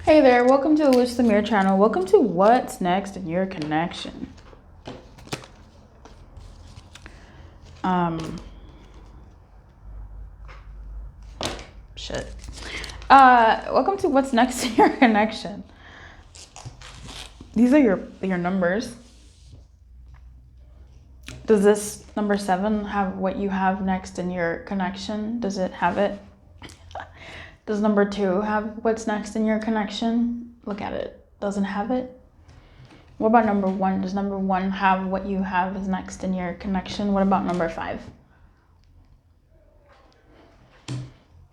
Hey there, welcome to the Wish the Mirror channel. Welcome to What's Next in Your Connection. Welcome to What's Next in Your Connection. These are your numbers. Does this number 7 have what you have next in your connection? Does it have it? Does number 2 have what's next in your connection? Look at it. Doesn't have it? What about number 1? Does number 1 have what you have is next in your connection? What about number 5?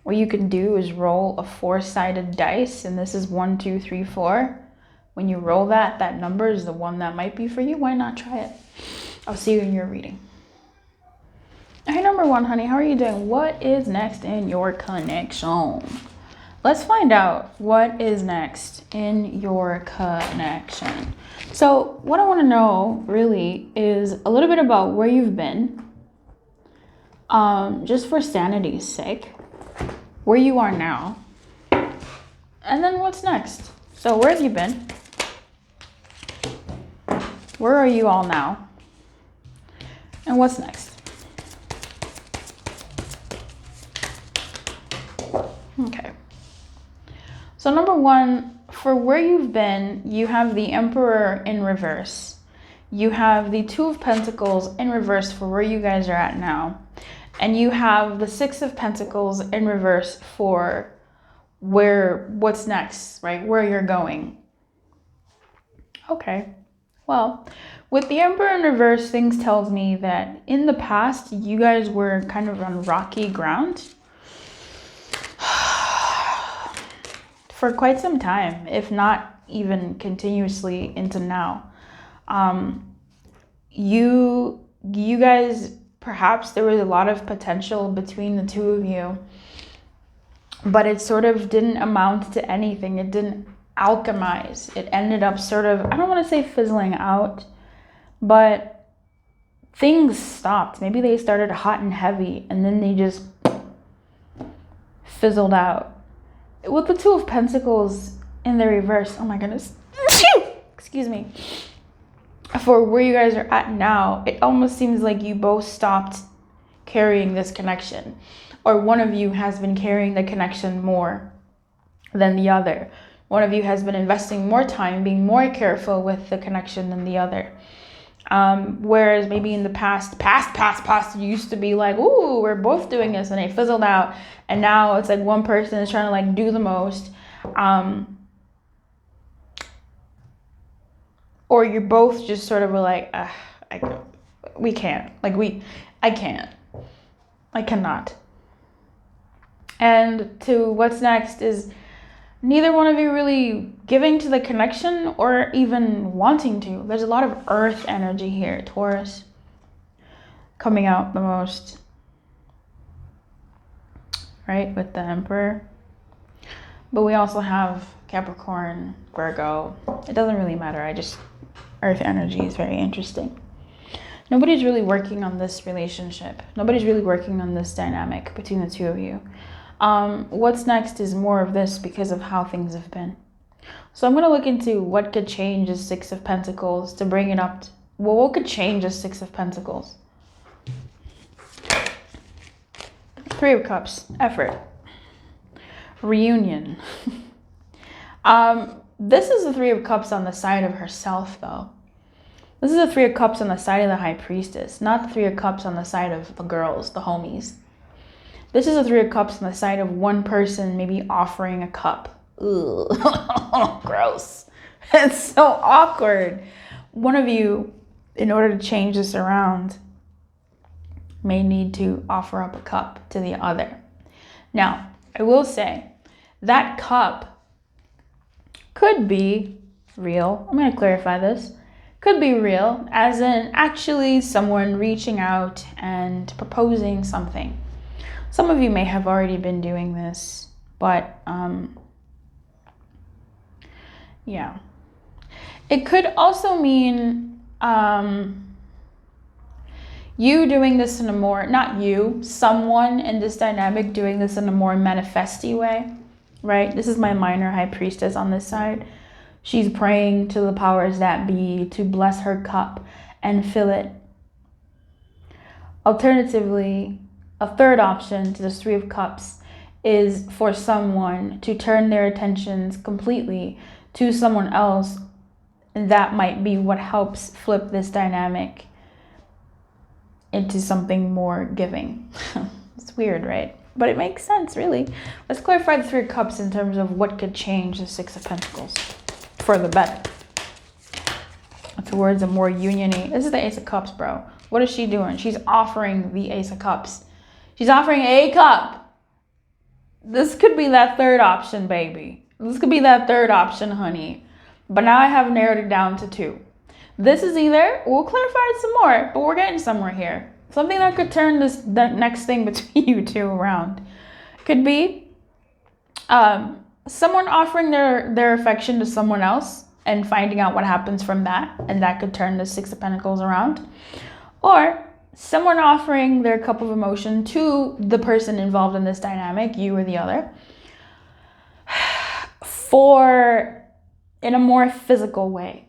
What you can do is roll a 4-sided dice, and this is 1, 2, 3, 4. When you roll that number is the one that might be for you. Why not try it? I'll see you in your reading. Hey, number 1, honey, how are you doing? What is next in your connection? Let's find out what is next in your connection. So what I want to know really is a little bit about where you've been, just for sanity's sake, where you are now, and then what's next. So where have you been? Where are you all now? And what's next? Okay. So number 1, for where you've been, you have the Emperor in reverse. You have the 2 of Pentacles in reverse for where you guys are at now. And you have the 6 of Pentacles in reverse for what's next, right? Where you're going. Okay. Well, with the Emperor in reverse, things tells me that in the past, you guys were kind of on rocky ground for quite some time, if not even continuously into now. You guys, perhaps there was a lot of potential between the 2 of you, but it sort of didn't amount to anything. It didn't alchemize. It ended up sort of, I don't want to say fizzling out, but things stopped. Maybe they started hot and heavy and then they just fizzled out. With the 2 of Pentacles in the reverse, oh my goodness, excuse me, for where you guys are at now, it almost seems like you both stopped carrying this connection, or one of you has been carrying the connection more than the other. One of you has been investing more time, being more careful with the connection than the other. Whereas maybe in the past, you used to be like, ooh, we're both doing this, and it fizzled out. And now it's like one person is trying to like do the most. Or you're both just sort of like, we can't. I can't. I cannot. And to what's next is neither one of you really giving to the connection or even wanting to. There's a lot of earth energy here, Taurus, coming out the most, right, with the Emperor. But we also have Capricorn, Virgo. It doesn't really matter. Earth energy is very interesting. Nobody's really working on this relationship. Nobody's really working on this dynamic between the 2 of you. What's next is more of this because of how things have been. So I'm going to look into what could change the 6 of Pentacles to bring it up. What could change the 6 of Pentacles? 3 of Cups, effort, reunion. This is the 3 of Cups on the side of herself, though. This is the 3 of Cups on the side of the High Priestess, not the 3 of Cups on the side of the girls, the homies. This is a 3 of Cups on the side of one person maybe offering a cup. Ugh. Gross. It's so awkward. One of you, in order to change this around, may need to offer up a cup to the other. Now, I will say, that cup could be real. I'm going to clarify this. Could be real, as in actually someone reaching out and proposing something. Some of you may have already been doing this, but yeah. It could also mean you doing this in a more, not you, someone in this dynamic doing this in a more manifesty way. right? This is my minor high priestess on this side. She's praying to the powers that be to bless her cup and fill it. Alternatively, a third option to this Three of Cups is for someone to turn their attentions completely to someone else, and that might be what helps flip this dynamic into something more giving. It's weird, right? But it makes sense, really. Let's clarify the Three of Cups in terms of what could change the Six of Pentacles for the better, towards a more union-y. This is the Ace of Cups, bro. What is she doing? She's offering the Ace of Cups. She's offering a cup. This could be that third option, baby. This could be that third option, honey. But now I have narrowed it down to two. This is either, we'll clarify it some more, but we're getting somewhere here. Something that could turn the next thing between you two around. Could be someone offering their affection to someone else and finding out what happens from that. And that could turn the Six of Pentacles around. Or someone offering their cup of emotion to the person involved in this dynamic, you or the other, in a more physical way,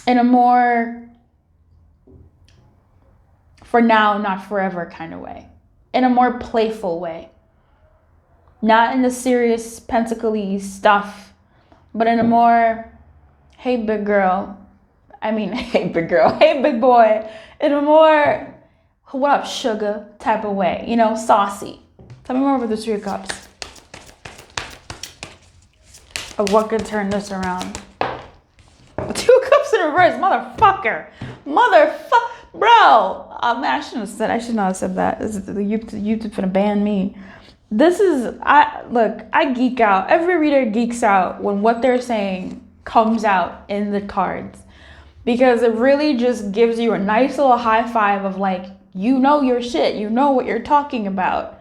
in a more for now, not forever kind of way, in a more playful way, not in the serious pentacle-y stuff, but in a more, hey big girl, hey big girl, hey big boy, in a more, what up sugar type of way, saucy. Tell me more about the Three of Cups. Of what could turn this around. Two Cups in reverse, motherfucker. Bro. I should not have said that. YouTube's gonna ban me. I geek out. Every reader geeks out when what they're saying comes out in the cards. Because it really just gives you a nice little high five of like, you know your shit. You know what you're talking about.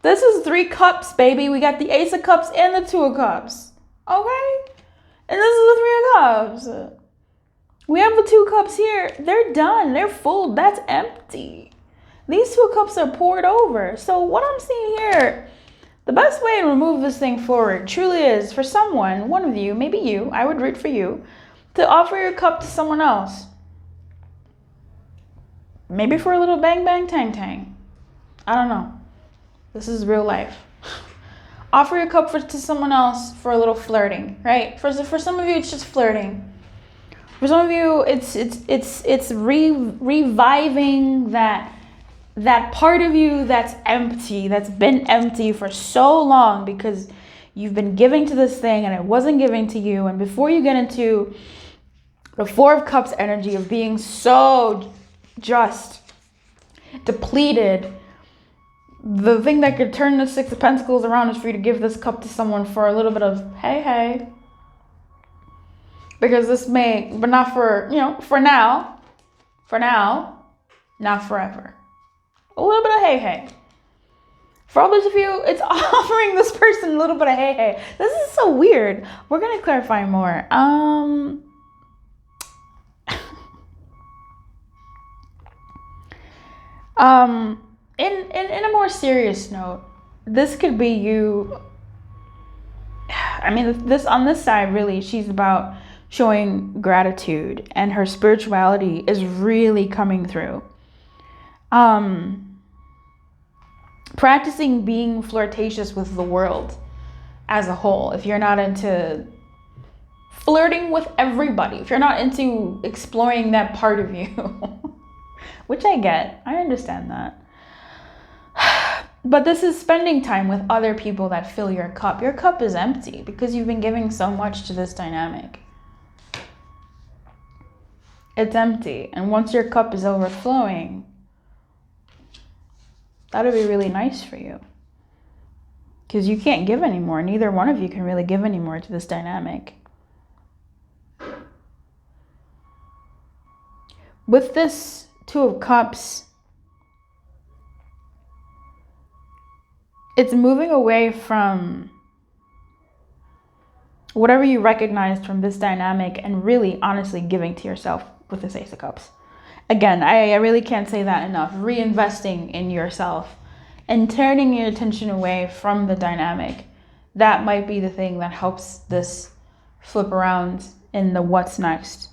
This is Three Cups, baby. We got the Ace of Cups and the Two of Cups. Okay? And this is the Three of Cups. We have the Two Cups here. They're done. They're full. That's empty. These Two Cups are poured over. So what I'm seeing here, the best way to move this thing forward truly is for someone, one of you, maybe you, I would root for you, to offer your cup to someone else. Maybe for a little bang bang tang tang. I don't know. This is real life. Offer your cup to someone else for a little flirting, right? For some of you, it's just flirting. For some of you, it's reviving that part of you that's empty, that's been empty for so long because you've been giving to this thing and it wasn't giving to you. And before you get into the Four of Cups energy of being so just depleted, the thing that could turn the Six of Pentacles around is for you to give this cup to someone for a little bit of hey. Because this may, but not for now, not forever. A little bit of hey. For others of you, it's offering this person a little bit of hey. This is so weird. We're going to clarify more. In a more serious note, this could be you. This on this side, really, she's about showing gratitude and her spirituality is really coming through. Practicing being flirtatious with the world as a whole. If you're not into flirting with everybody, if you're not into exploring that part of you, which I get, I understand that. But this is spending time with other people that fill your cup. Your cup is empty because you've been giving so much to this dynamic. It's empty. And once your cup is overflowing, that'll be really nice for you. Because you can't give anymore. Neither one of you can really give anymore to this dynamic. With this Two of Cups, it's moving away from whatever you recognized from this dynamic and really honestly giving to yourself with this Ace of Cups. Again, I really can't say that enough. Reinvesting in yourself and turning your attention away from the dynamic that might be the thing that helps this flip around in the what's next.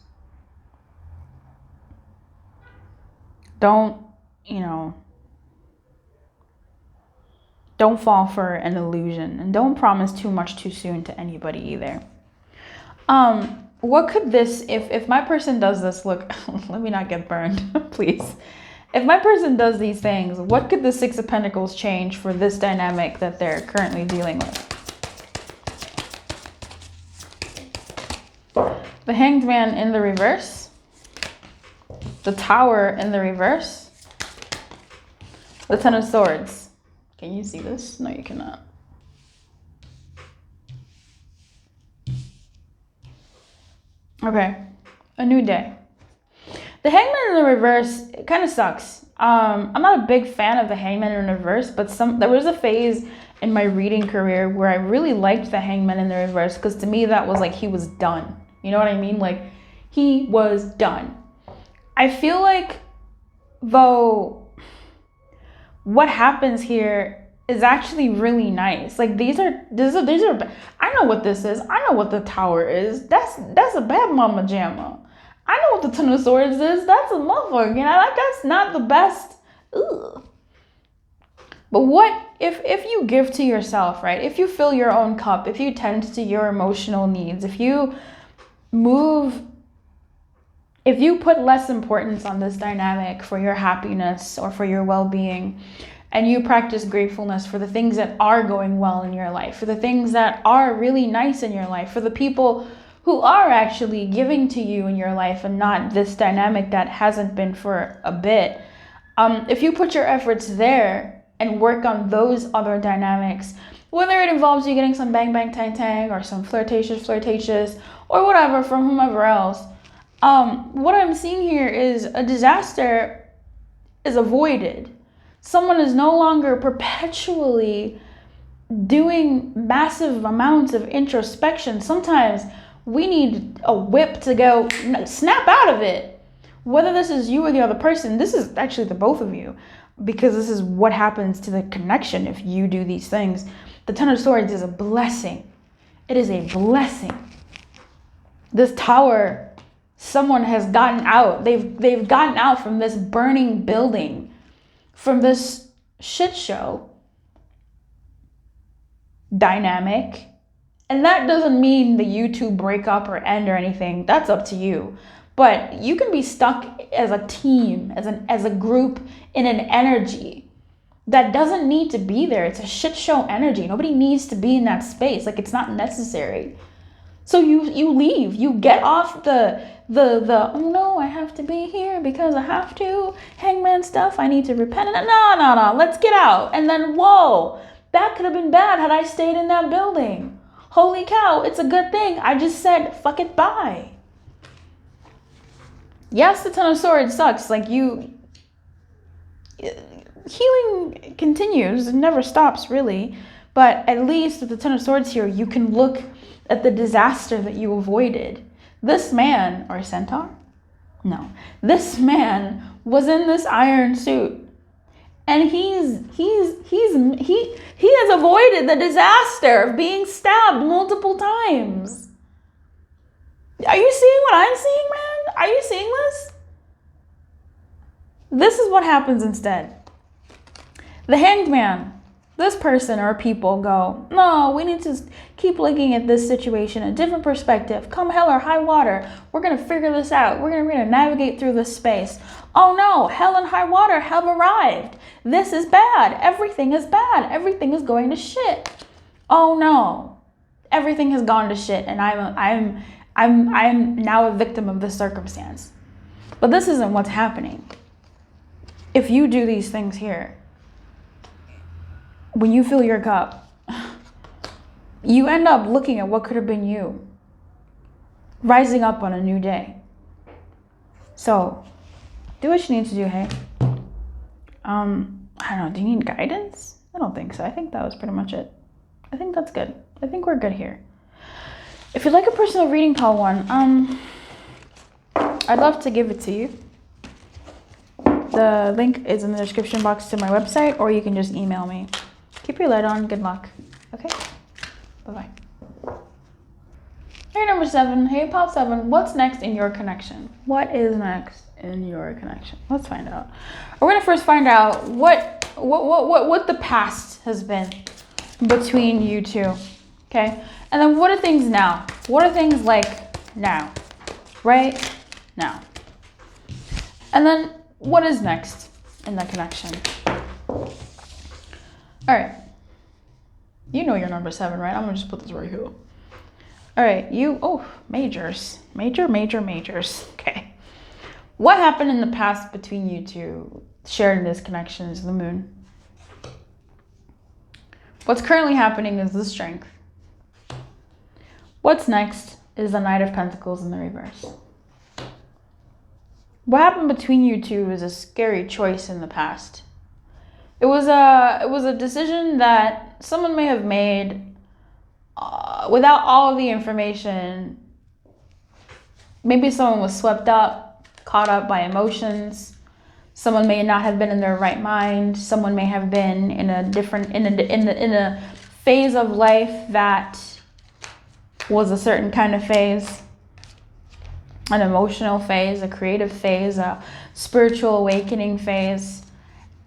Don't, don't fall for an illusion, and don't promise too much too soon to anybody either. What could this, if my person does this, look, let me not get burned, please. If my person does these things, what could the Six of Pentacles change for this dynamic that they're currently dealing with? The Hanged Man in the reverse. The Tower in the reverse. The Ten of Swords. Can you see this? No, you cannot. Okay, a new day. The Hangman in the reverse, it kind of sucks. I'm not a big fan of the Hangman in the reverse, but there was a phase in my reading career where I really liked the Hangman in the reverse, because to me that was like he was done. You know what I mean? Like, he was done. I feel like, though, what happens here is actually really nice. Like, these are I know what this is. I know what the Tower is. That's a bad mama jamma. I know what the Ten of Swords is. That's a motherfucker. Like, that's not the best. Ugh. But what if you give to yourself, right? If you fill your own cup, if you tend to your emotional needs, if you put less importance on this dynamic for your happiness or for your well-being, and you practice gratefulness for the things that are going well in your life, for the things that are really nice in your life, for the people who are actually giving to you in your life and not this dynamic that hasn't been for a bit. If you put your efforts there and work on those other dynamics, whether it involves you getting some bang bang tang tang or some flirtatious or whatever from whomever else, what I'm seeing here is a disaster is avoided. Someone is no longer perpetually doing massive amounts of introspection. Sometimes we need a whip to go snap out of it. Whether this is you or the other person, this is actually the both of you, because this is what happens to the connection if you do these things. The Ten of Swords is a blessing. It is a blessing. This Tower, someone has gotten out. They've gotten out from this burning building, from this shit show dynamic. And that doesn't mean the you two break up or end or anything. That's up to you. But you can be stuck as a team, as a group, in an energy that doesn't need to be there. It's a shit show energy. Nobody needs to be in that space. Like, it's not necessary. So you leave. You get off the oh no, I have to be here because I have to, hangman stuff, I need to repent. No, let's get out. And then, whoa, that could have been bad had I stayed in that building. Holy cow, it's a good thing I just said, fuck it, bye. Yes, the Ten of Swords sucks. Like, healing continues. It never stops, really. But at least with the Ten of Swords here, you can look at the disaster that you avoided. This man, or centaur? No. This man was in this iron suit. And he has avoided the disaster of being stabbed multiple times. Are you seeing what I'm seeing, man? Are you seeing this? This is what happens instead. The Hanged Man, this person or people go, no, we need to keep looking at this situation in a different perspective. Come hell or high water, we're going to figure this out. We're going to navigate through this space. Oh no, hell and high water have arrived. This is bad. Everything is bad. Everything is going to shit. Oh no, everything has gone to shit, and I'm now a victim of this circumstance. But this isn't what's happening. If you do these things here, when you fill your cup, you end up looking at what could have been you, rising up on a new day. So, do what you need to do, hey? I don't know, do you need guidance? I don't think so. I think that was pretty much it. I think that's good. I think we're good here. If you'd like a personal reading, call one. I'd love to give it to you. The link is in the description box to my website, or you can just email me. Keep your light on. Good luck. Okay? Bye-bye. Hey, number 7. Hey, Pop 7. What's next in your connection? What is next in your connection? Let's find out. We're going to first find out what the past has been between you two. Okay? And then what are things now? What are things like now? Right now. And then what is next in that connection? All right. You know you're number 7, right? I'm going to just put this right here. All right. Majors. Majors. Okay. What happened in the past between you two shared in this connection is the moon. What's currently happening is the strength. What's next is the Knight of Pentacles in the reverse. What happened between you two is a scary choice in the past. It was a decision that someone may have made without all of the information. Maybe someone was swept up, caught up by emotions. Someone may not have been in their right mind. Someone may have been in a phase of life that was a certain kind of phase, an emotional phase, a creative phase, a spiritual awakening phase,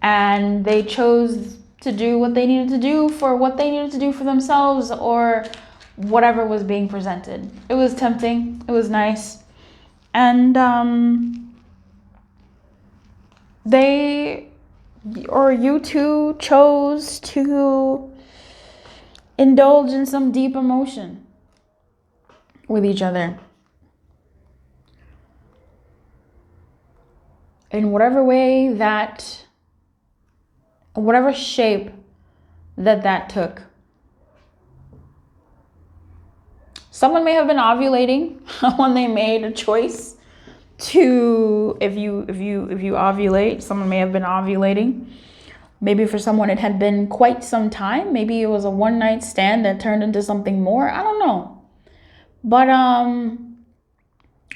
and they chose to do what they needed to do for what they needed to do for themselves or whatever was being presented. It was tempting. It was nice. And you two chose to indulge in some deep emotion with each other. In whatever shape that took. Someone may have been ovulating when they made a choice to, if you ovulate, someone may have been ovulating. Maybe for someone it had been quite some time. Maybe it was a one-night stand that turned into something more. I don't know. But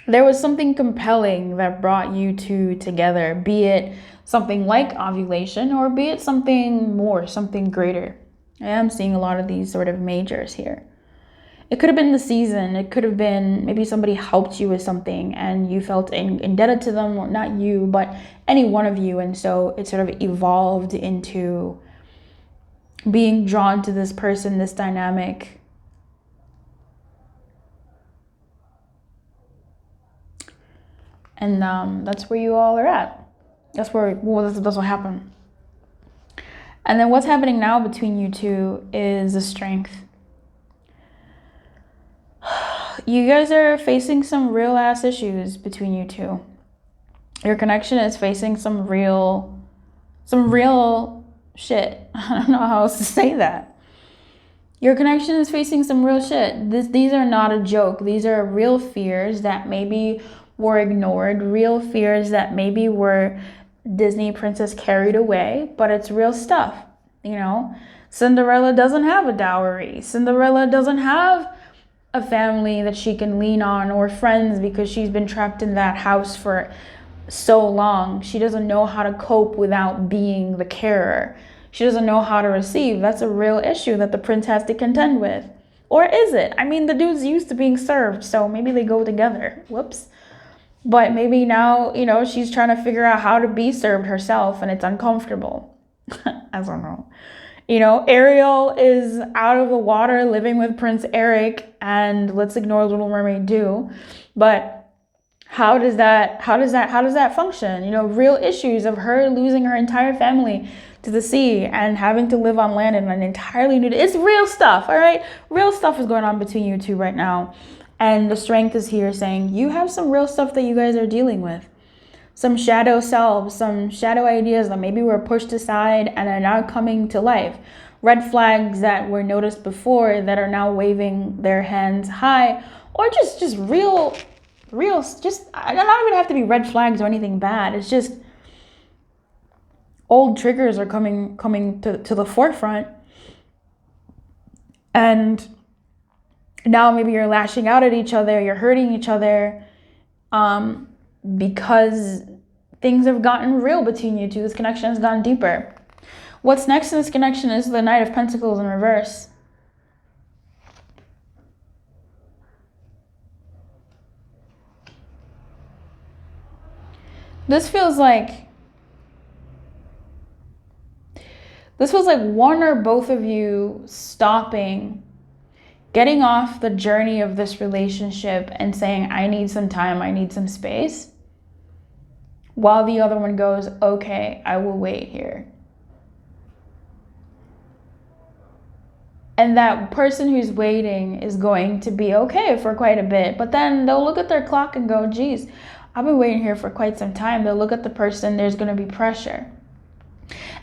there was something compelling that brought you two together, be it something like ovulation or be it something more, something greater. I am seeing a lot of these sort of majors here. It could have been the season. It could have been maybe somebody helped you with something and you felt indebted to them, or not you, but any one of you. And so it sort of evolved into being drawn to this person, this dynamic. And that's where you all are at. That's what happened. And then what's happening now between you two is the strength. You guys are facing some real ass issues between you two. Your connection is facing some real shit. I don't know how else to say that. Your connection is facing some real shit. These are not a joke. These are real fears that maybe were ignored, real fears that maybe were Disney princess carried away, but it's real stuff, you know? Cinderella doesn't have a dowry. Cinderella doesn't have a family that she can lean on or friends because she's been trapped in that house for so long. She doesn't know how to cope without being the carer. She doesn't know how to receive. That's a real issue that the prince has to contend with. Or is it? I mean, the dude's used to being served, so maybe they go together. Whoops. But maybe now, you know, she's trying to figure out how to be served herself and it's uncomfortable. I don't know. You know, Ariel is out of the water living with Prince Eric, and let's ignore Little Mermaid 2. But how does that function? You know, real issues of her losing her entire family to the sea and having to live on land in an entirely new, it's real stuff, all right? Real stuff is going on between you two right now. And the strength is here saying you have some real stuff that you guys are dealing with. Some shadow selves, some shadow ideas that maybe were pushed aside and are now coming to life. Red flags that were noticed before that are now waving their hands high, or just real, just, I don't even have to be red flags or anything bad. It's just old triggers are coming to the forefront. And now maybe you're lashing out at each other, you're hurting each other, because things have gotten real between you two. This connection has gone deeper. What's next in this connection is the Knight of Pentacles in reverse. This feels like one or both of you stopping, getting off the journey of this relationship and saying, I need some time, I need some space, while the other one goes, okay, I will wait here. And that person who's waiting is going to be okay for quite a bit, but then they'll look at their clock and go, geez, I've been waiting here for quite some time. They'll look at the person, there's going to be pressure.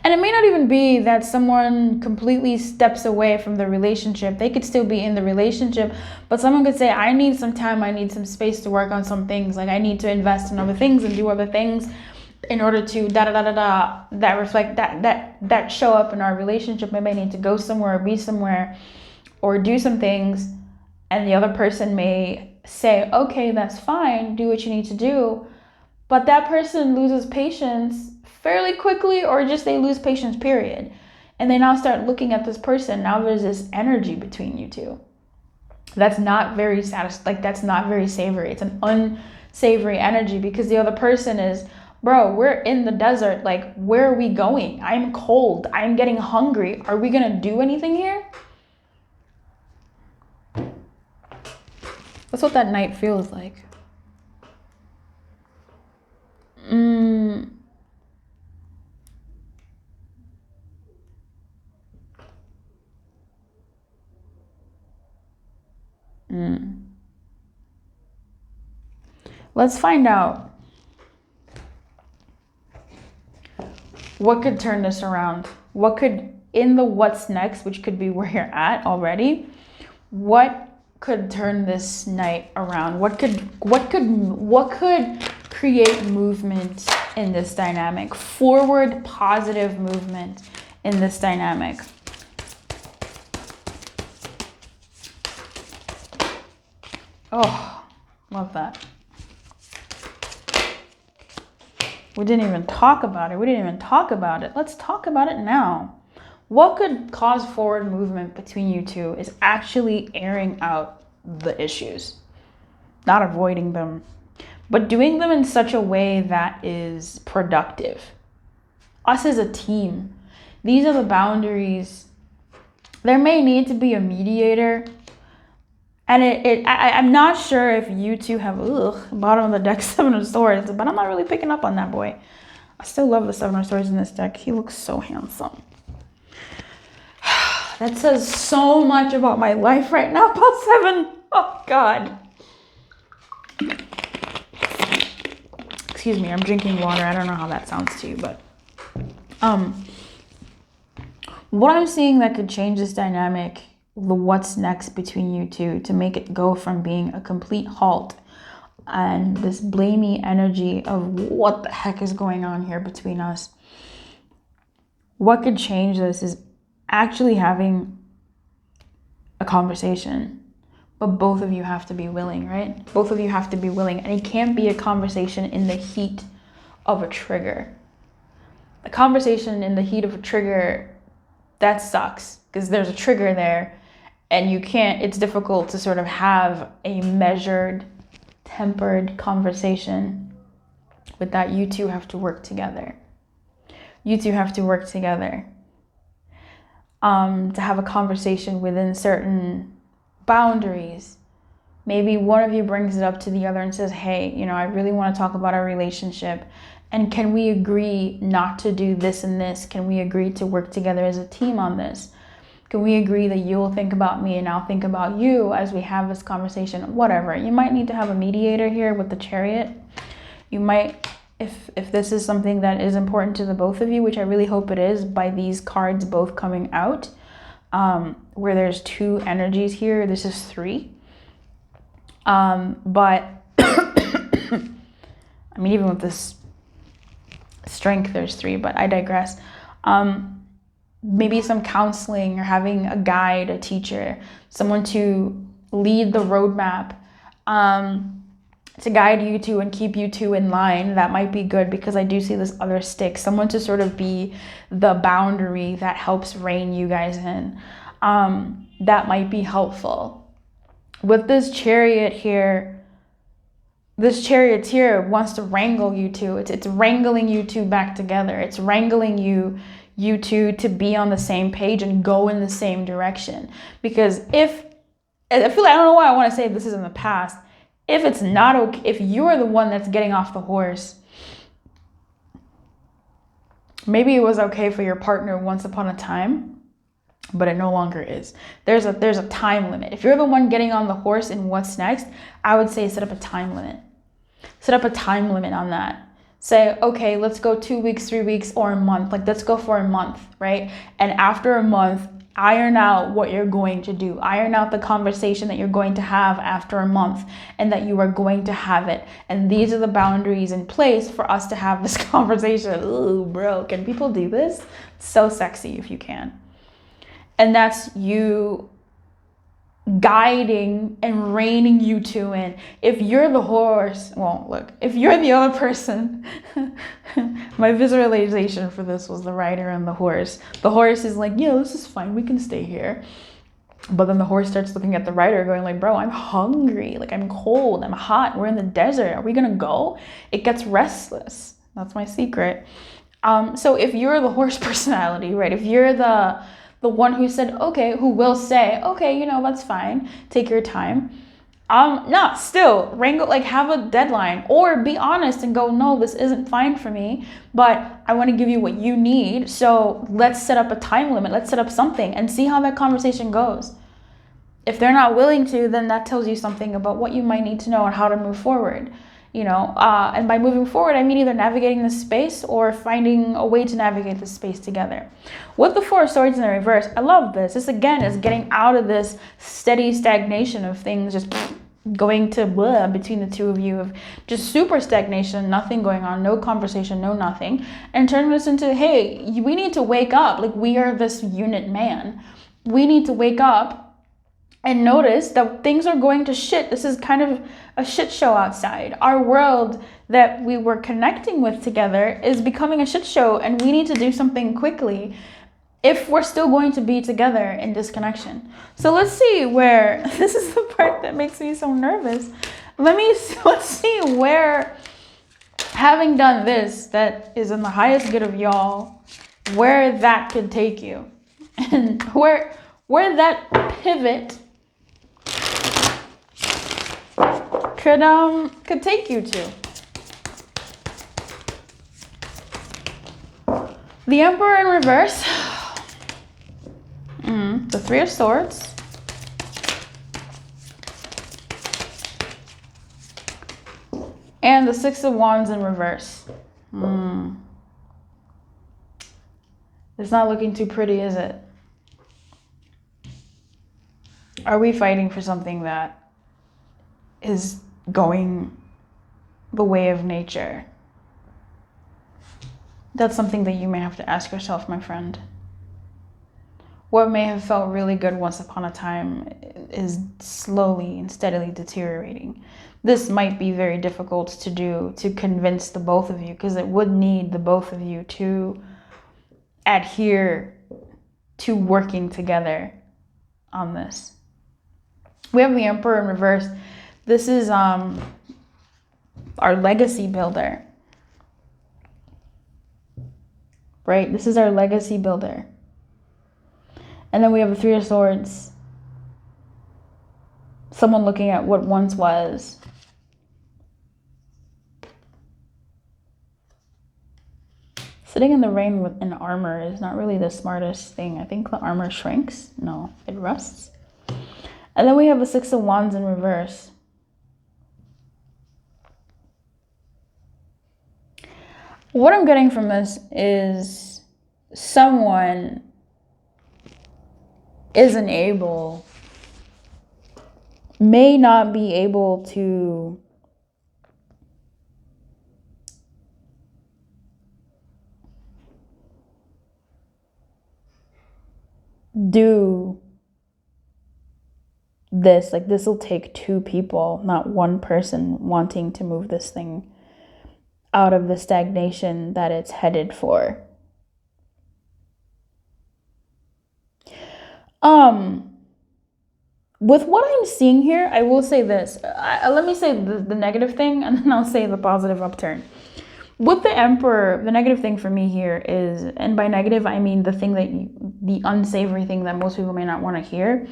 And it may not even be that someone completely steps away from the relationship. They could still be in the relationship, but someone could say, I need some time, I need some space to work on some things. Like I need to invest in other things and do other things in order to that reflect that show up in our relationship. Maybe I need to go somewhere or be somewhere or do some things, and the other person may say, okay, that's fine, do what you need to do. But that person loses patience fairly quickly, or just they lose patience, period. And they now start looking at this person. Now there's this energy between you two. That's not very that's not very savory. It's an unsavory energy, because the other person is, bro, we're in the desert. Like, where are we going? I'm cold. I'm getting hungry. Are we gonna do anything here? That's what that night feels like. Let's find out what could turn this around. What could, in the what's next, which could be where you're at already, what could turn this night around? What could create movement in this dynamic? Forward, positive movement in this dynamic. Oh, love that. We didn't even talk about it. Let's talk about it now. What could cause forward movement between you two is actually airing out the issues, not avoiding them, but doing them in such a way that is productive. Us as a team, these are the boundaries. There may need to be a mediator. And I'm not sure if you two have, bottom of the deck, Seven of Swords, but I'm not really picking up on that boy. I still love the Seven of Swords in this deck. He looks so handsome. That says so much about my life right now, about Seven. Oh, God. Excuse me, I'm drinking water. I don't know how that sounds to you, but what I'm seeing that could change this dynamic, the what's next between you two, to make it go from being a complete halt and this blamey energy of what the heck is going on here between us. What could change this is actually having a conversation, but both of you have to be willing, right? Both of you have to be willing, and it can't be a conversation in the heat of a trigger. A conversation in the heat of a trigger, that sucks, because there's a trigger there. And it's difficult to sort of have a measured, tempered conversation. With that, you two have to work together. You two have to work together to have a conversation within certain boundaries. Maybe one of you brings it up to the other and says, hey, I really want to talk about our relationship. And can we agree not to do this and this? Can we agree to work together as a team on this? Can we agree that you'll think about me and I'll think about you as we have this conversation? Whatever. You might need to have a mediator here with the Chariot. You might, if this is something that is important to the both of you, which I really hope it is, by these cards both coming out, where there's two energies here, this is three. But I mean, even with this strength, there's three, but I digress. Maybe some counseling, or having a guide, a teacher, someone to lead the roadmap, to guide you two and keep you two in line. That might be good, because I do see this other stick, someone to sort of be the boundary that helps rein you guys in. That might be helpful. With this Chariot here, this charioteer wants to wrangle you two. It's wrangling you two back together. It's wrangling you two to be on the same page and go in the same direction. Because if I feel like, I don't know why I want to say this is in the past. If it's not okay, if you're the one that's getting off the horse, maybe it was okay for your partner once upon a time, but it no longer is. There's a time limit. If you're the one getting on the horse in what's next, I would say set up a time limit. Set up a time limit on that. Say, okay, let's go 2 weeks, 3 weeks, or a month. Like, let's go for a month, right? And after a month, iron out what you're going to do. Iron out the conversation that you're going to have after a month, and that you are going to have it. And these are the boundaries in place for us to have this conversation. Ooh, bro, can people do this? It's so sexy if you can. And that's you guiding and reining you two in. If you're the horse, well, look, if you're the other person, my visualization for this was the rider and the horse. The horse is like, yeah, this is fine, we can stay here. But then the horse starts looking at the rider going like, bro, I'm hungry, like I'm cold, I'm hot, we're in the desert, are we gonna go? It gets restless. That's my secret. So if you're the horse personality, right, if you're the one who said, okay, who will say, okay, you know, that's fine, take your time. No, still, wrangle, like have a deadline, or be honest and go, no, this isn't fine for me, but I want to give you what you need. So let's set up a time limit. Let's set up something and see how that conversation goes. If they're not willing to, then that tells you something about what you might need to know and how to move forward. You know, and by moving forward, I mean either navigating the space or finding a way to navigate the space together. With the Four of Swords in the reverse, I love this. This again is getting out of this steady stagnation of things just going to blah between the two of you, of just super stagnation, nothing going on, no conversation, no nothing, and turn this into, hey, we need to wake up. Like, we are this unit man. We need to wake up and notice that things are going to shit. This is kind of a shit show outside. Our world that we were connecting with together is becoming a shit show, and we need to do something quickly if we're still going to be together in disconnection. So let's see where, this is the part that makes me so nervous. Let's see where, having done this, that is in the highest good of y'all, where that could take you. And where that pivot could take you to. The Emperor in reverse. The Three of Swords. And the Six of Wands in reverse. It's not looking too pretty, is it? Are we fighting for something that is going the way of nature? That's something that you may have to ask yourself, my friend. What may have felt really good once upon a time is slowly and steadily deteriorating. This might be very difficult to do, to convince the both of you, because it would need the both of you to adhere to working together on this. We have the Emperor in reverse. This is our legacy builder. Right? This is our legacy builder. And then we have the Three of Swords. Someone looking at what once was. Sitting in the rain with an armor is not really the smartest thing. I think the armor shrinks. No, it rusts. And then we have the Six of Wands in reverse. What I'm getting from this is someone may not be able to do this. Like, this will take two people, not one person wanting to move this thing out of the stagnation that it's headed for. With what I'm seeing here, I will say this. Let me say the negative thing, and then I'll say the positive upturn. With the Emperor, the negative thing for me here is, and by negative I mean the thing that the unsavory thing that most people may not want to hear.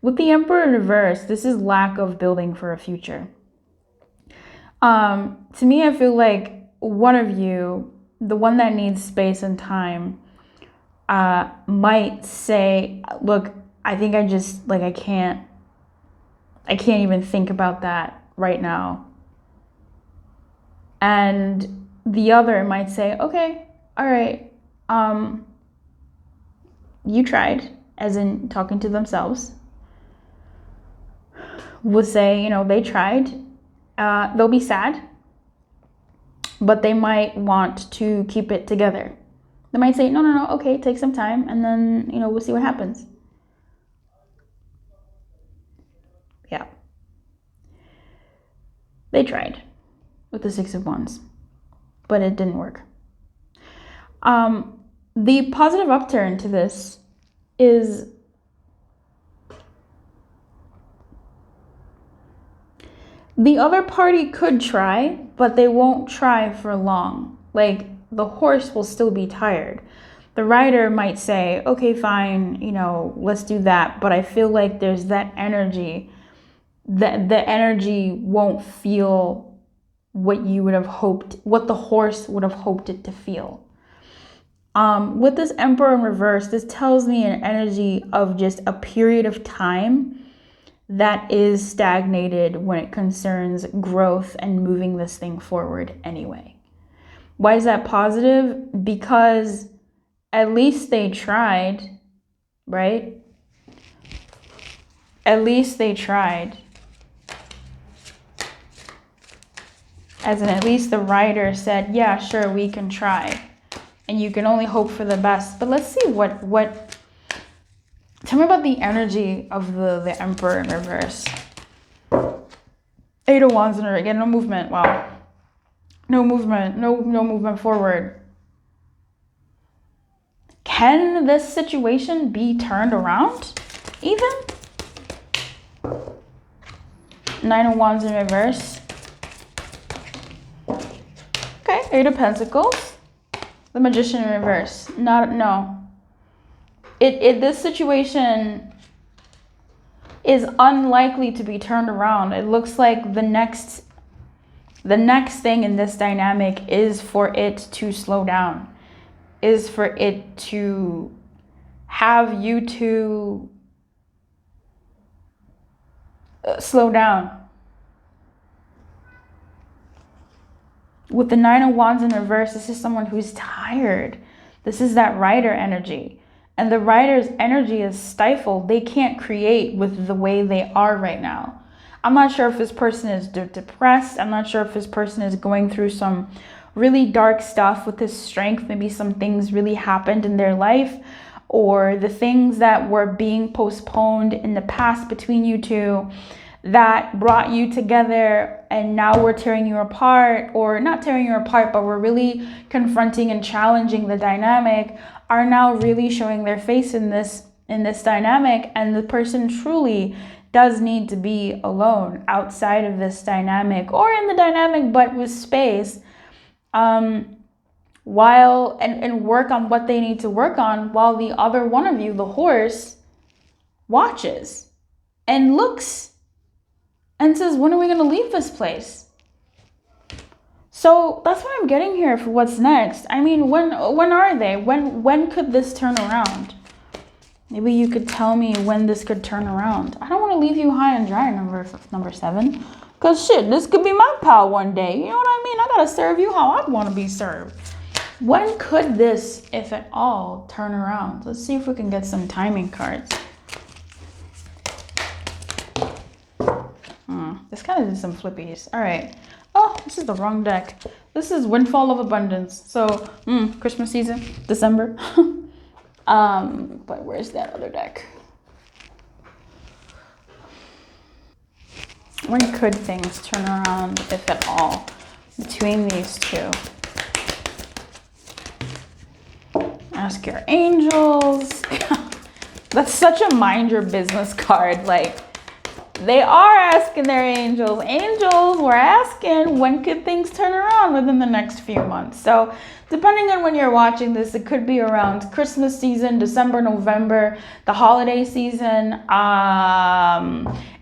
With the Emperor in reverse, this is lack of building for a future. To me, I feel like one of you, the one that needs space and time, might say, look, I think I just, like, I can't even think about that right now. And the other might say, okay, all right, you tried, as in talking to themselves, would say, they tried. They'll be sad, but they might want to keep it together. They might say, no, okay, take some time, and then, we'll see what happens. Yeah. They tried with the Six of Wands, but it didn't work. The positive upturn to this is the other party could try, but they won't try for long. Like, the horse will still be tired. The rider might say, okay, fine, let's do that. But I feel like there's that energy, that the energy won't feel what you would have hoped, what the horse would have hoped it to feel. With this Emperor in reverse, this tells me an energy of just a period of time that is stagnated when it concerns growth and moving this thing forward anyway. Why is that positive? Because at least they tried, right? At least they tried. As in, at least the writer said, yeah, sure, we can try. And you can only hope for the best. But let's see what tell me about the energy of the Emperor in reverse. Eight of Wands in reverse. Again, no movement. Wow. No movement. No movement forward. Can this situation be turned around even? Nine of Wands in reverse. Okay, Eight of Pentacles. The Magician in reverse. No. This situation is unlikely to be turned around. It looks like the next thing in this dynamic is for it to slow down, is for it to have you to slow down. With the Nine of Wands in reverse, this is someone who's tired. This is that rider energy. And the writer's energy is stifled. They can't create with the way they are right now. I'm not sure if this person is depressed. I'm not sure if this person is going through some really dark stuff with his strength. Maybe some things really happened in their life, or the things that were being postponed in the past between you two that brought you together, and now we're tearing you apart, or not tearing you apart, but we're really confronting and challenging the dynamic, are now really showing their face in this dynamic. And the person truly does need to be alone outside of this dynamic, or in the dynamic but with space, while and work on what they need to work on, while the other one of you, the horse, watches and looks and says, when are we going to leave this place? So that's what I'm getting here for what's next. I mean, when are they? When could this turn around? Maybe you could tell me when this could turn around. I don't want to leave you high and dry, number 7. Because shit, this could be my pal one day. You know what I mean? I got to serve you how I want to be served. When could this, if at all, turn around? Let's see if we can get some timing cards. This kind of did some flippies. All right. Oh, this is the wrong deck. This is Windfall of Abundance. So, Christmas season, December. But where's that other deck? When could things turn around, if at all, between these two? Ask your angels. That's such a mind your business card. Like, They are asking their angels. Angels were asking when could things turn around within the next few months. So depending on when you're watching this, it could be around Christmas season, December, November, the holiday season.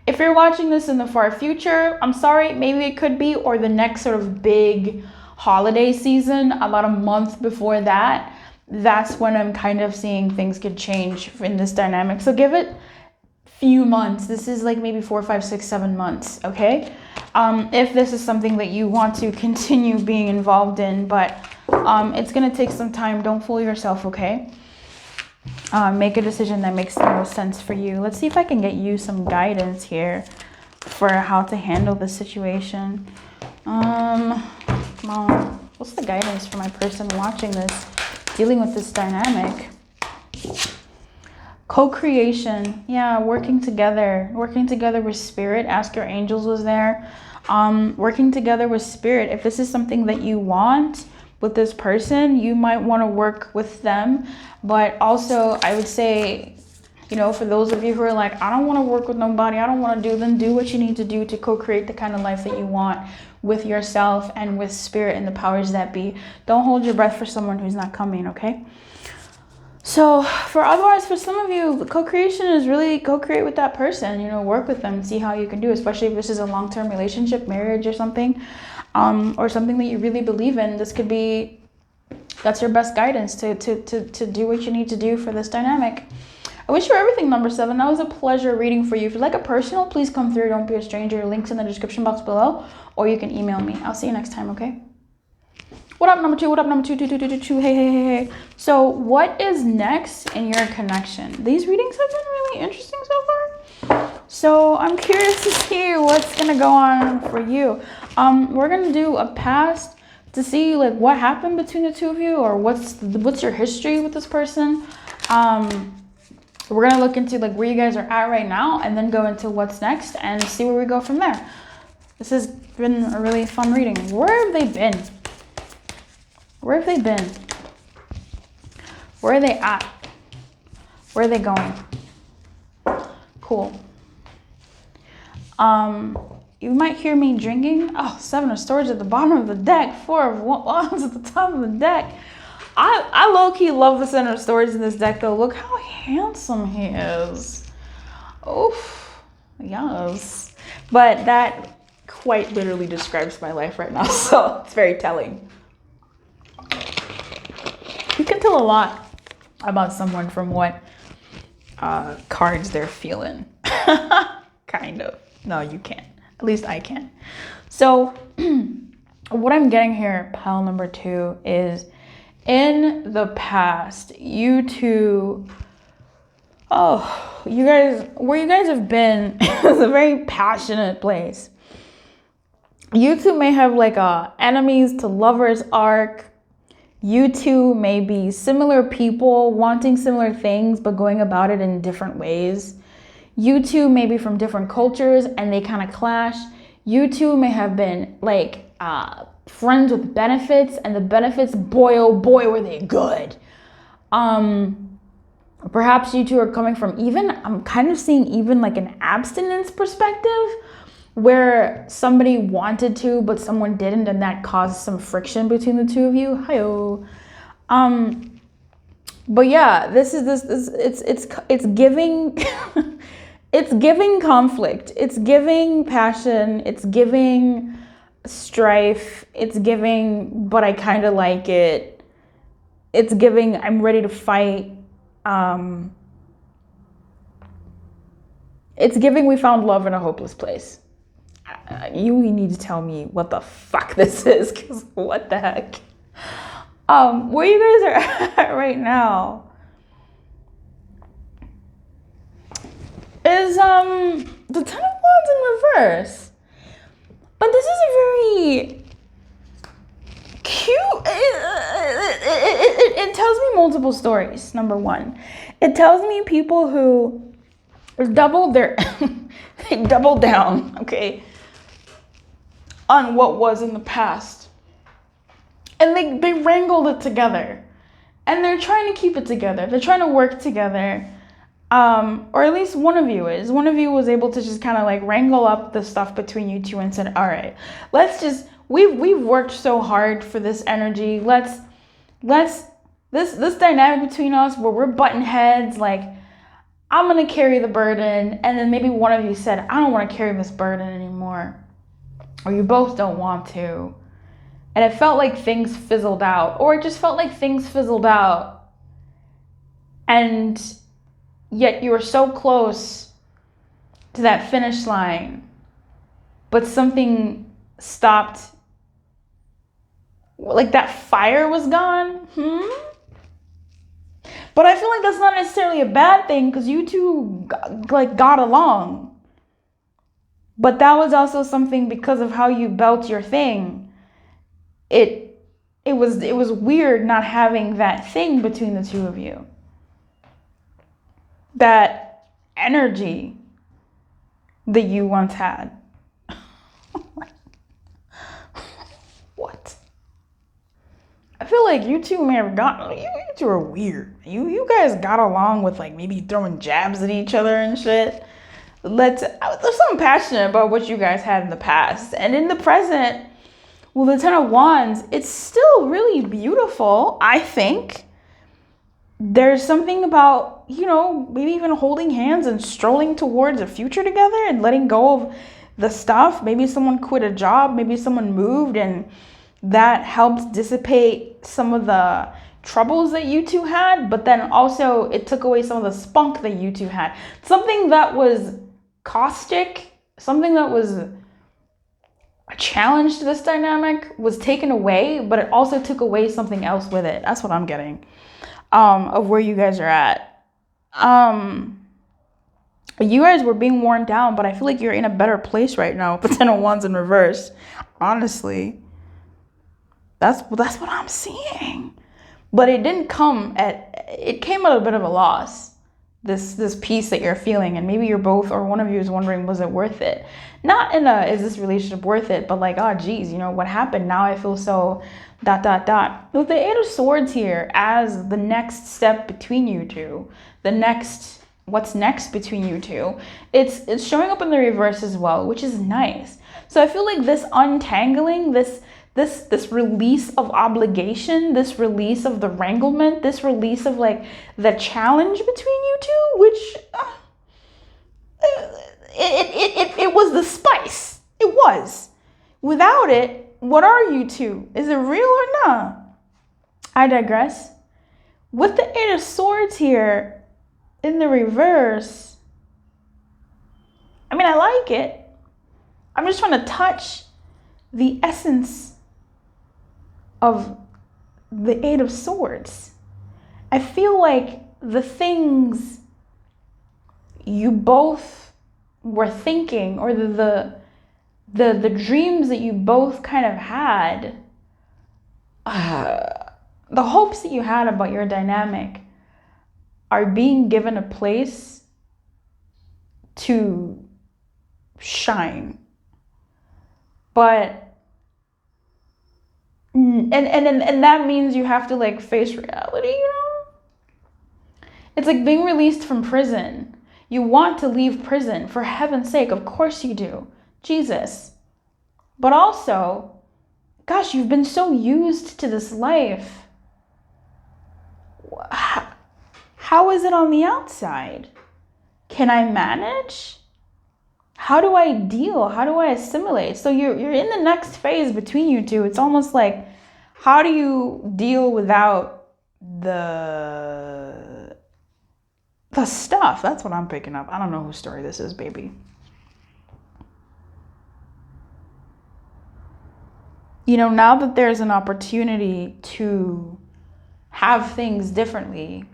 If you're watching this in the far future, I'm sorry, maybe it could be, or the next sort of big holiday season, about a month before that. That's when I'm kind of seeing things could change in this dynamic. So give it few months. This is like maybe 4, 5, 6, 7 months, okay? If this is something that you want to continue being involved in, but it's gonna take some time. Don't fool yourself, okay? Make a decision that makes the most sense for you. Let's see if I can get you some guidance here for how to handle this situation. Come on. What's the guidance for my person watching this, dealing with this dynamic? Co-creation, yeah, working together with spirit. Ask your angels was there. Working together with spirit. If this is something that you want with this person, you might want to work with them. But also, I would say, you know, for those of you who are like, I don't want to work with nobody, I don't want to do what you need to do to co-create the kind of life that you want with yourself and with spirit and the powers that be. Don't hold your breath for someone who's not coming, okay? So for some of you, co-creation is really co-create with that person, you know, work with them, see how you can do, especially if this is a long-term relationship, marriage or something that you really believe in. That's your best guidance to do what you need to do for this dynamic. I wish you everything, number 7. That was a pleasure reading for you. If you'd like a personal, please come through. Don't be a stranger. Links in the description box below, or you can email me. I'll see you next time, okay? What up, number 2? What up, number 2? Hey. So what is next in your connection? These readings have been really interesting so far. So I'm curious to see what's going to go on for you. We're going to do a past to see like what happened between the two of you, or what's your history with this person. We're going to look into like where you guys are at right now, and then go into what's next and see where we go from there. This has been a really fun reading. Where have they been? Where have they been? Where are they at? Where are they going? Cool. You might hear me drinking. Oh, 7 of Swords at the bottom of the deck. 4 of Wands at the top of the deck. I low-key love the 7 of Swords in this deck, though. Look how handsome he is. Oof. Yes. But that quite literally describes my life right now, so it's very telling. You can tell a lot about someone from what cards they're feeling. Kind of. No, you can't. At least I can. So what I'm getting here, pile number 2, is in the past, you two, where you guys have been is a very passionate place. You two may have like a enemies to lovers arc. You two may be similar people wanting similar things, but going about it in different ways. You two may be from different cultures and they kind of clash. You two may have been like friends with benefits, and the benefits, boy, oh boy, were they good. Perhaps you two are coming from I'm kind of seeing even like an abstinence perspective, where somebody wanted to, but someone didn't, and that caused some friction between the two of you. Hi-oh. But yeah, it's giving, it's giving conflict. It's giving passion. It's giving strife. It's giving, but I kind of like it. It's giving, I'm ready to fight. It's giving, we found love in a hopeless place. You need to tell me what the fuck this is, because what the heck? Where you guys are at right now is the 10 of Wands in reverse. But this is a very cute, it tells me multiple stories, number 1. It tells me people who doubled they doubled down, okay, on what was in the past. And they wrangled it together. And they're trying to keep it together. They're trying to work together. Or at least one of you is. One of you was able to just kind of like wrangle up the stuff between you two and said, all right, let's just, we've worked so hard for this energy. Let's this dynamic between us where we're butting heads, like, I'm gonna carry the burden, and then maybe one of you said, I don't want to carry this burden anymore, or you both don't want to, and it felt like things fizzled out, or it just felt like things fizzled out, and yet you were so close to that finish line, but something stopped, like that fire was gone. But I feel like that's not necessarily a bad thing, because you two got along. But that was also something, because of how you built your thing. It was weird not having that thing between the two of you. That energy that you once had. What? I feel like you two may have gotten, you two are weird. You guys got along with like maybe throwing jabs at each other and shit. There's something passionate about what you guys had in the past. And in the present, with the Ten of Wands, it's still really beautiful, I think. There's something about, maybe even holding hands and strolling towards a future together and letting go of the stuff. Maybe someone quit a job, maybe someone moved, and that helped dissipate some of the troubles that you two had, but then also it took away some of the spunk that you two had. Something that was caustic, something that was a challenge to this dynamic was taken away, but it also took away something else with it. That's what I'm getting of where you guys are at. You guys were being worn down, but I feel like you're in a better place right now. But Ten of Wands in reverse, honestly. That's what I'm seeing. But it didn't come it came at a bit of a loss, this peace that you're feeling. And maybe you're both, or one of you is wondering, was it worth it? Not in a, is this relationship worth it? But like, oh geez, what happened? Now I feel so ... With the Eight of Swords here as the next step between you two, what's next between you two, it's showing up in the reverse as well, which is nice. So I feel like this untangling, this release of obligation, this release of the wranglement, this release of like the challenge between you two, which it was the spice. It was. Without it, what are you two? Is it real or not? I digress. With the Eight of Swords here in the reverse, I mean, I like it. I'm just trying to touch the essence of the Eight of Swords. I feel like the things you both were thinking, or the dreams that you both kind of had, the hopes that you had about your dynamic are being given a place to shine. But and that means you have to like face reality, It's like being released from prison. You want to leave prison, for heaven's sake, of course you do. Jesus. But also, gosh, you've been so used to this life. How is it on the outside? Can I manage? How do I deal? How do I assimilate? So you're in the next phase between you two. It's almost like, how do you deal without the stuff? That's what I'm picking up. I don't know whose story this is, baby. Now that there's an opportunity to have things differently,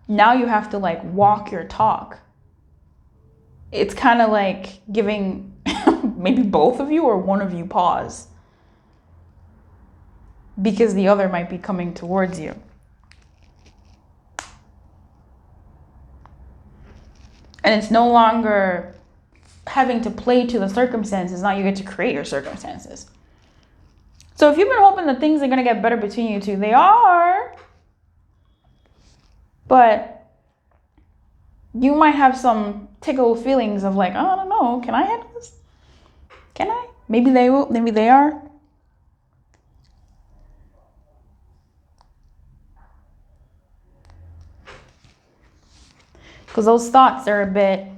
now you have to like walk your talk. It's kind of like giving maybe both of you or one of you pause, because the other might be coming towards you. And it's no longer having to play to the circumstances. Now you get to create your circumstances. So if you've been hoping that things are going to get better between you two, they are. But You might have some tickle feelings of like, oh, I don't know, can I handle this? Can I? Maybe they will, maybe they are. Because those thoughts are a bit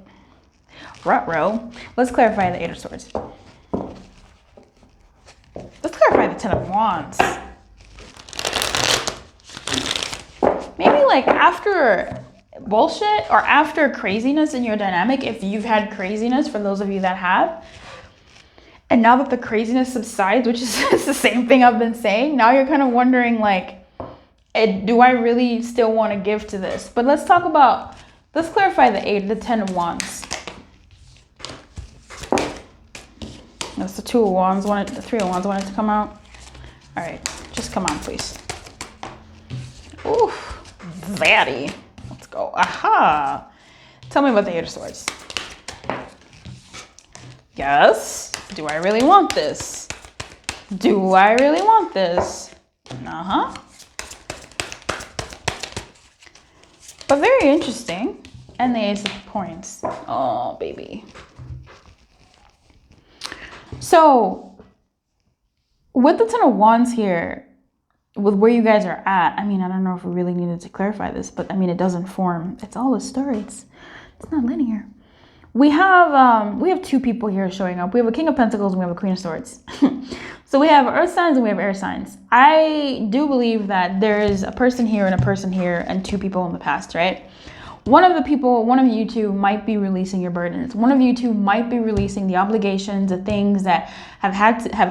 ruh-roh. Let's clarify the Eight of Swords. Let's clarify the Ten of Wands. Maybe like after bullshit or after craziness in your dynamic, if you've had craziness, for those of you that have, and now that the craziness subsides, which is the same thing I've been saying, now you're kind of wondering like, do I really still want to give to this? But let's clarify the 10 of Wands. That's the 2 of Wands, the 3 of Wands wanted to come out. All right, just come on, please. Ooh, zaddy. Let's go. Aha. Tell me about the 8 of Swords. Yes. Do I really want this? Do I really want this? Uh-huh. But very interesting. And the Ace of Points. Oh, baby. So, with the 10 of Wands here, with where you guys are at, I mean, I don't know if we really needed to clarify this, but I mean, it doesn't form. It's all a story. It's not linear. We have 2 people here showing up. We have a King of Pentacles and we have a Queen of Swords. So we have earth signs and we have air signs. I do believe that there is a person here and a person here and 2 people in the past, right? One of you two might be releasing your burdens. One of you two might be releasing the obligations, the things that have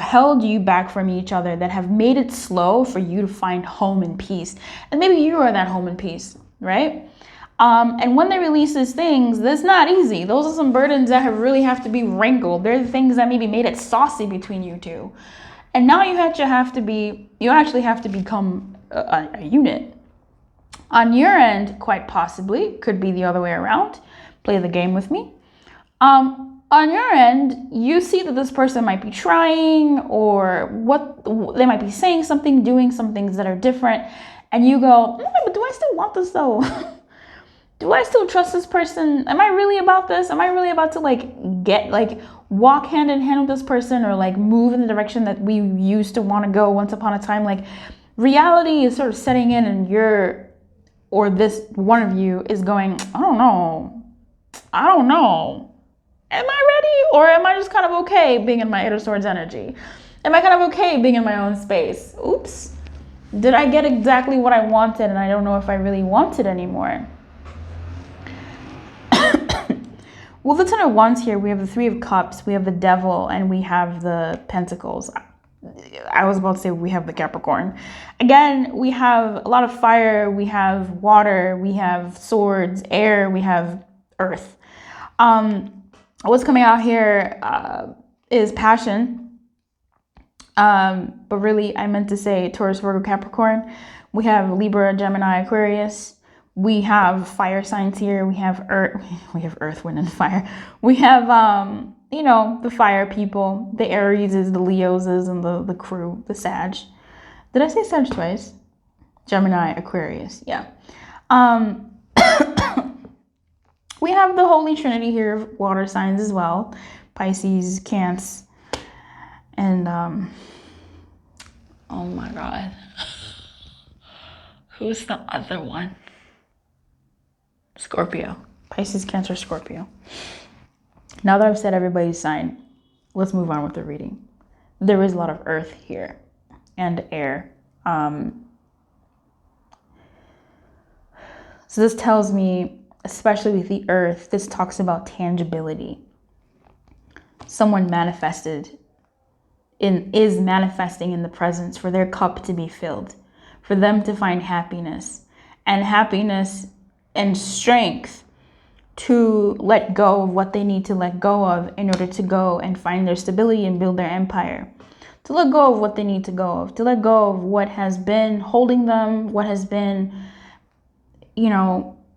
held you back from each other, that have made it slow for you to find home and peace. And maybe you are that home and peace, right? And when they release these things, that's not easy. Those are some burdens that really have to be wrangled. They're the things that maybe made it saucy between you two. And now you actually have to become a unit. On your end, quite possibly, could be the other way around. Play the game with me. On your end, you see that this person might be trying, or they might be saying something, doing some things that are different. And you go, but do I still want this though? Do I still trust this person? Am I really about this? Am I really about to walk hand in hand with this person, or like move in the direction that we used to want to go once upon a time? Like, reality is sort of setting in, and this one of you is going, I don't know. Am I ready? Or am I just kind of okay being in my Eight of Swords energy? Am I kind of okay being in my own space? Oops. Did I get exactly what I wanted and I don't know if I really want it anymore? Well, the 10 of Wands here, we have the 3 of Cups, we have the Devil, and we have the Pentacles. I was about to say we have the Capricorn. Again, we have a lot of fire, we have water, we have swords, air, we have earth. What's coming out here is passion. But really, I meant to say Taurus, Virgo, Capricorn. We have Libra, Gemini, Aquarius. We have fire signs here. We have earth, wind, and fire. We have, the fire people, the Arieses, the Leoses, and the crew, the Sag. Did I say Sag twice? Gemini, Aquarius, yeah. We have the Holy Trinity here of water signs as well. Pisces, Cancer, and, oh my God. Who's the other one? Scorpio. Pisces, Cancer, Scorpio. Now that I've said everybody's sign, let's move on with the reading. There is a lot of earth here and air. So this tells me, especially with the earth, this talks about tangibility. Someone is manifesting in the presence for their cup to be filled, for them to find happiness and strength to let go of what they need to let go of in order to go and find their stability and build their empire. To let go of what they need to go of, to let go of what has been holding them, what has been,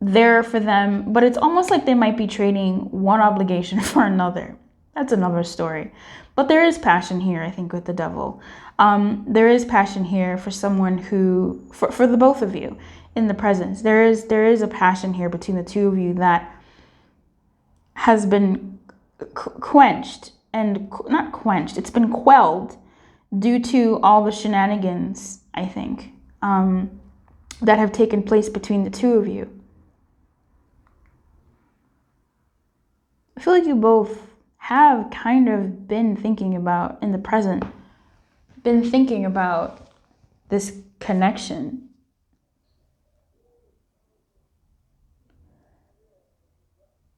there for them. But it's almost like they might be trading one obligation for another. That's another story. But there is passion here, I think, with the Devil. There is passion here for someone for the both of you in the presence. There is a passion here between the two of you that has been quenched and not quenched, it's been quelled due to all the shenanigans, I think, that have taken place between the two of you. I feel like you both have kind of been thinking about, in the present, been thinking about this connection.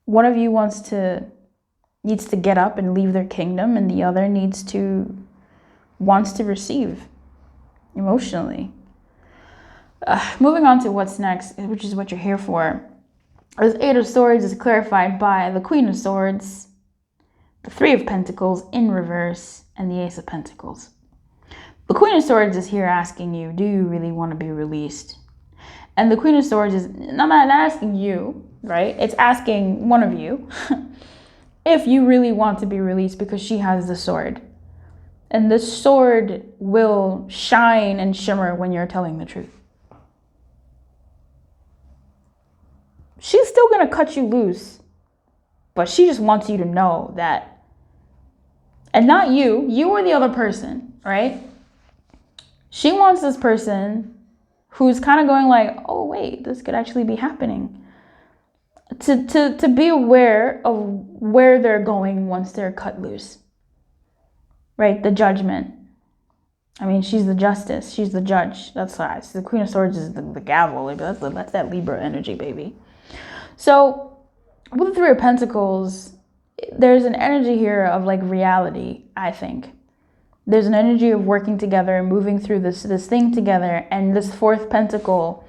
One of you needs to get up and leave their kingdom, and the other wants to receive emotionally. Moving on to what's next, which is what you're here for. This Eight of Swords is clarified by the Queen of Swords, the Three of Pentacles in reverse, and the Ace of Pentacles. The Queen of Swords is here asking you, do you really want to be released? And the Queen of Swords is not asking you, right? It's asking one of you if you really want to be released, because she has the sword. And the sword will shine and shimmer when you're telling the truth. She's still going to cut you loose, but she just wants you to know that, and not you or the other person, right? She wants this person who's kind of going like, oh wait, this could actually be happening, to be aware of where they're going once they're cut loose, right? The judgment. I mean, she's the justice, she's the judge. That's why the Queen of Swords is the gavel. That's that Libra energy, baby. So with the Three of Pentacles, there's an energy here of like reality, I think. There's an energy of working together and moving through this thing together. And this Fourth Pentacle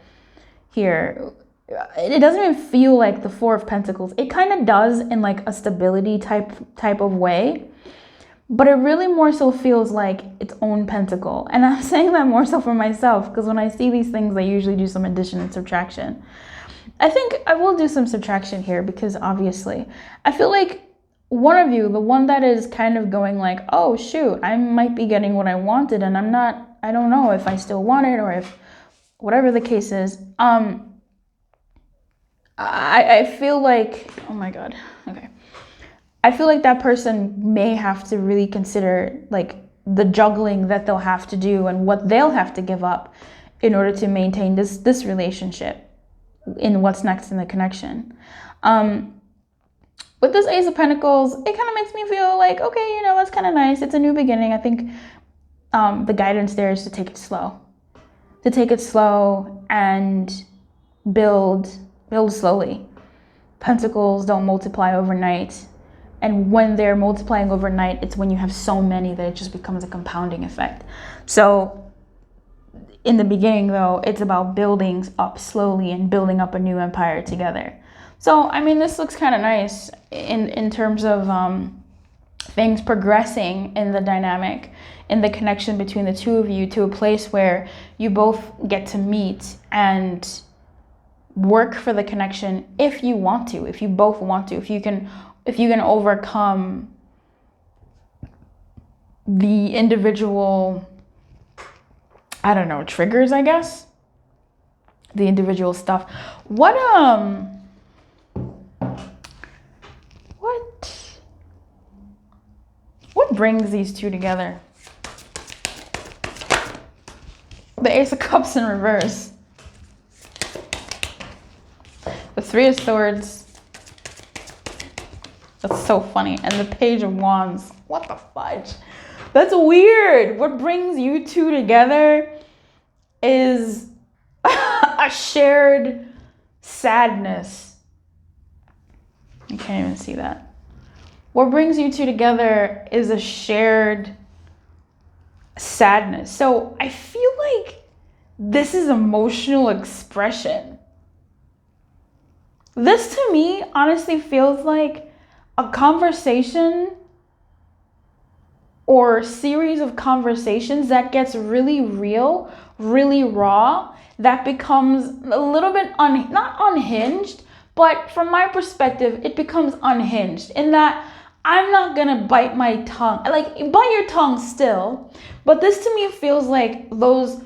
here, it doesn't even feel like the Four of Pentacles. It kind of does in like a stability type of way, but it really more so feels like its own pentacle. And I'm saying that more so for myself, because when I see these things, I usually do some addition and subtraction. I think I will do some subtraction here, because obviously I feel like one of you, the one that is kind of going like, oh shoot, I might be getting what I wanted, and I don't know if I still want it, or if whatever the case is. I feel like, oh my God, okay. I feel like that person may have to really consider like the juggling that they'll have to do and what they'll have to give up in order to maintain this relationship in what's next in the connection. With this Ace of Pentacles, it kind of makes me feel like, okay, you know, that's kind of nice. It's a new beginning. I think the guidance there is to take it slow. To take it slow and build slowly. Pentacles don't multiply overnight. And when they're multiplying overnight, it's when you have so many that it just becomes a compounding effect. So in the beginning, though, it's about building up slowly and building up a new empire together. So, I mean, this looks kind of nice in terms of things progressing in the dynamic, in the connection between the two of you, to a place where you both get to meet and work for the connection if you want to, if you both want to, if you can overcome the individual, I don't know, triggers, I guess. The individual stuff. What brings these two together? The Ace of Cups in reverse. The Three of Swords. That's so funny. And the Page of Wands. What the fudge? That's weird. What brings you two together is a shared sadness. I can't even see that. What brings you two together is a shared sadness. So I feel like this is emotional expression. This to me honestly feels like a conversation or series of conversations that gets really real, really raw, that becomes a little bit not unhinged, but from my perspective, it becomes unhinged in that I'm not gonna bite my tongue. Like, bite your tongue still, but this to me feels like those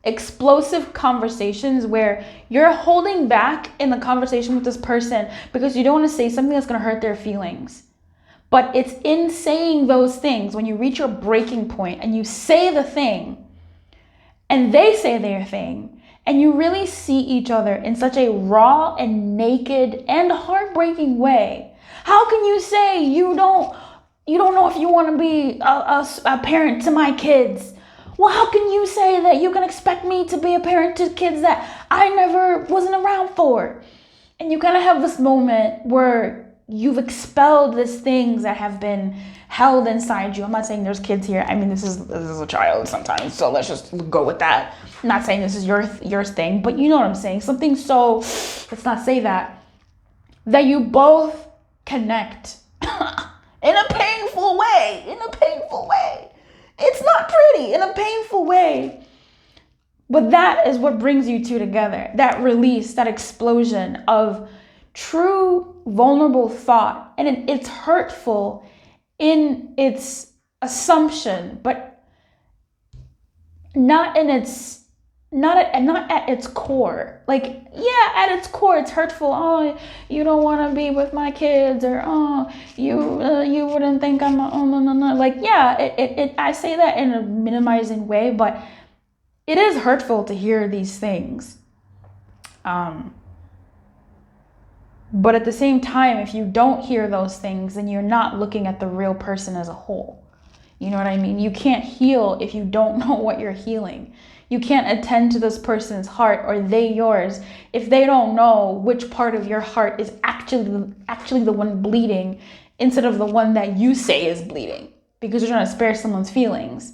explosive conversations where you're holding back in the conversation with this person because you don't want to say something that's going to hurt their feelings. But it's in saying those things, when you reach your breaking point and you say the thing and they say their thing, and you really see each other in such a raw and naked and heartbreaking way. How can you say you don't know if you want to be a parent to my kids? Well, how can you say that you can expect me to be a parent to kids that I wasn't around for? And you kind of have this moment where you've expelled these things that have been held inside you. I'm not saying there's kids here. I mean, this is a child sometimes, so let's just go with that. I'm not saying this is your thing, but you know what I'm saying. Something so, let's not say that you both connect in a painful way. It's not pretty, in a painful way. But that is what brings you two together. That release, that explosion of true vulnerable thought. And it's hurtful in its assumption, but not at its core. Like, yeah, at its core, it's hurtful. Oh, you don't want to be with my kids, or oh, you wouldn't think I'm no. Like, yeah, I say that in a minimizing way, but it is hurtful to hear these things. But at the same time, if you don't hear those things, then you're not looking at the real person as a whole. You know what I mean? You can't heal if you don't know what you're healing. You can't attend to this person's heart, or they yours, if they don't know which part of your heart is actually the one bleeding, instead of the one that you say is bleeding, because you're trying to spare someone's feelings.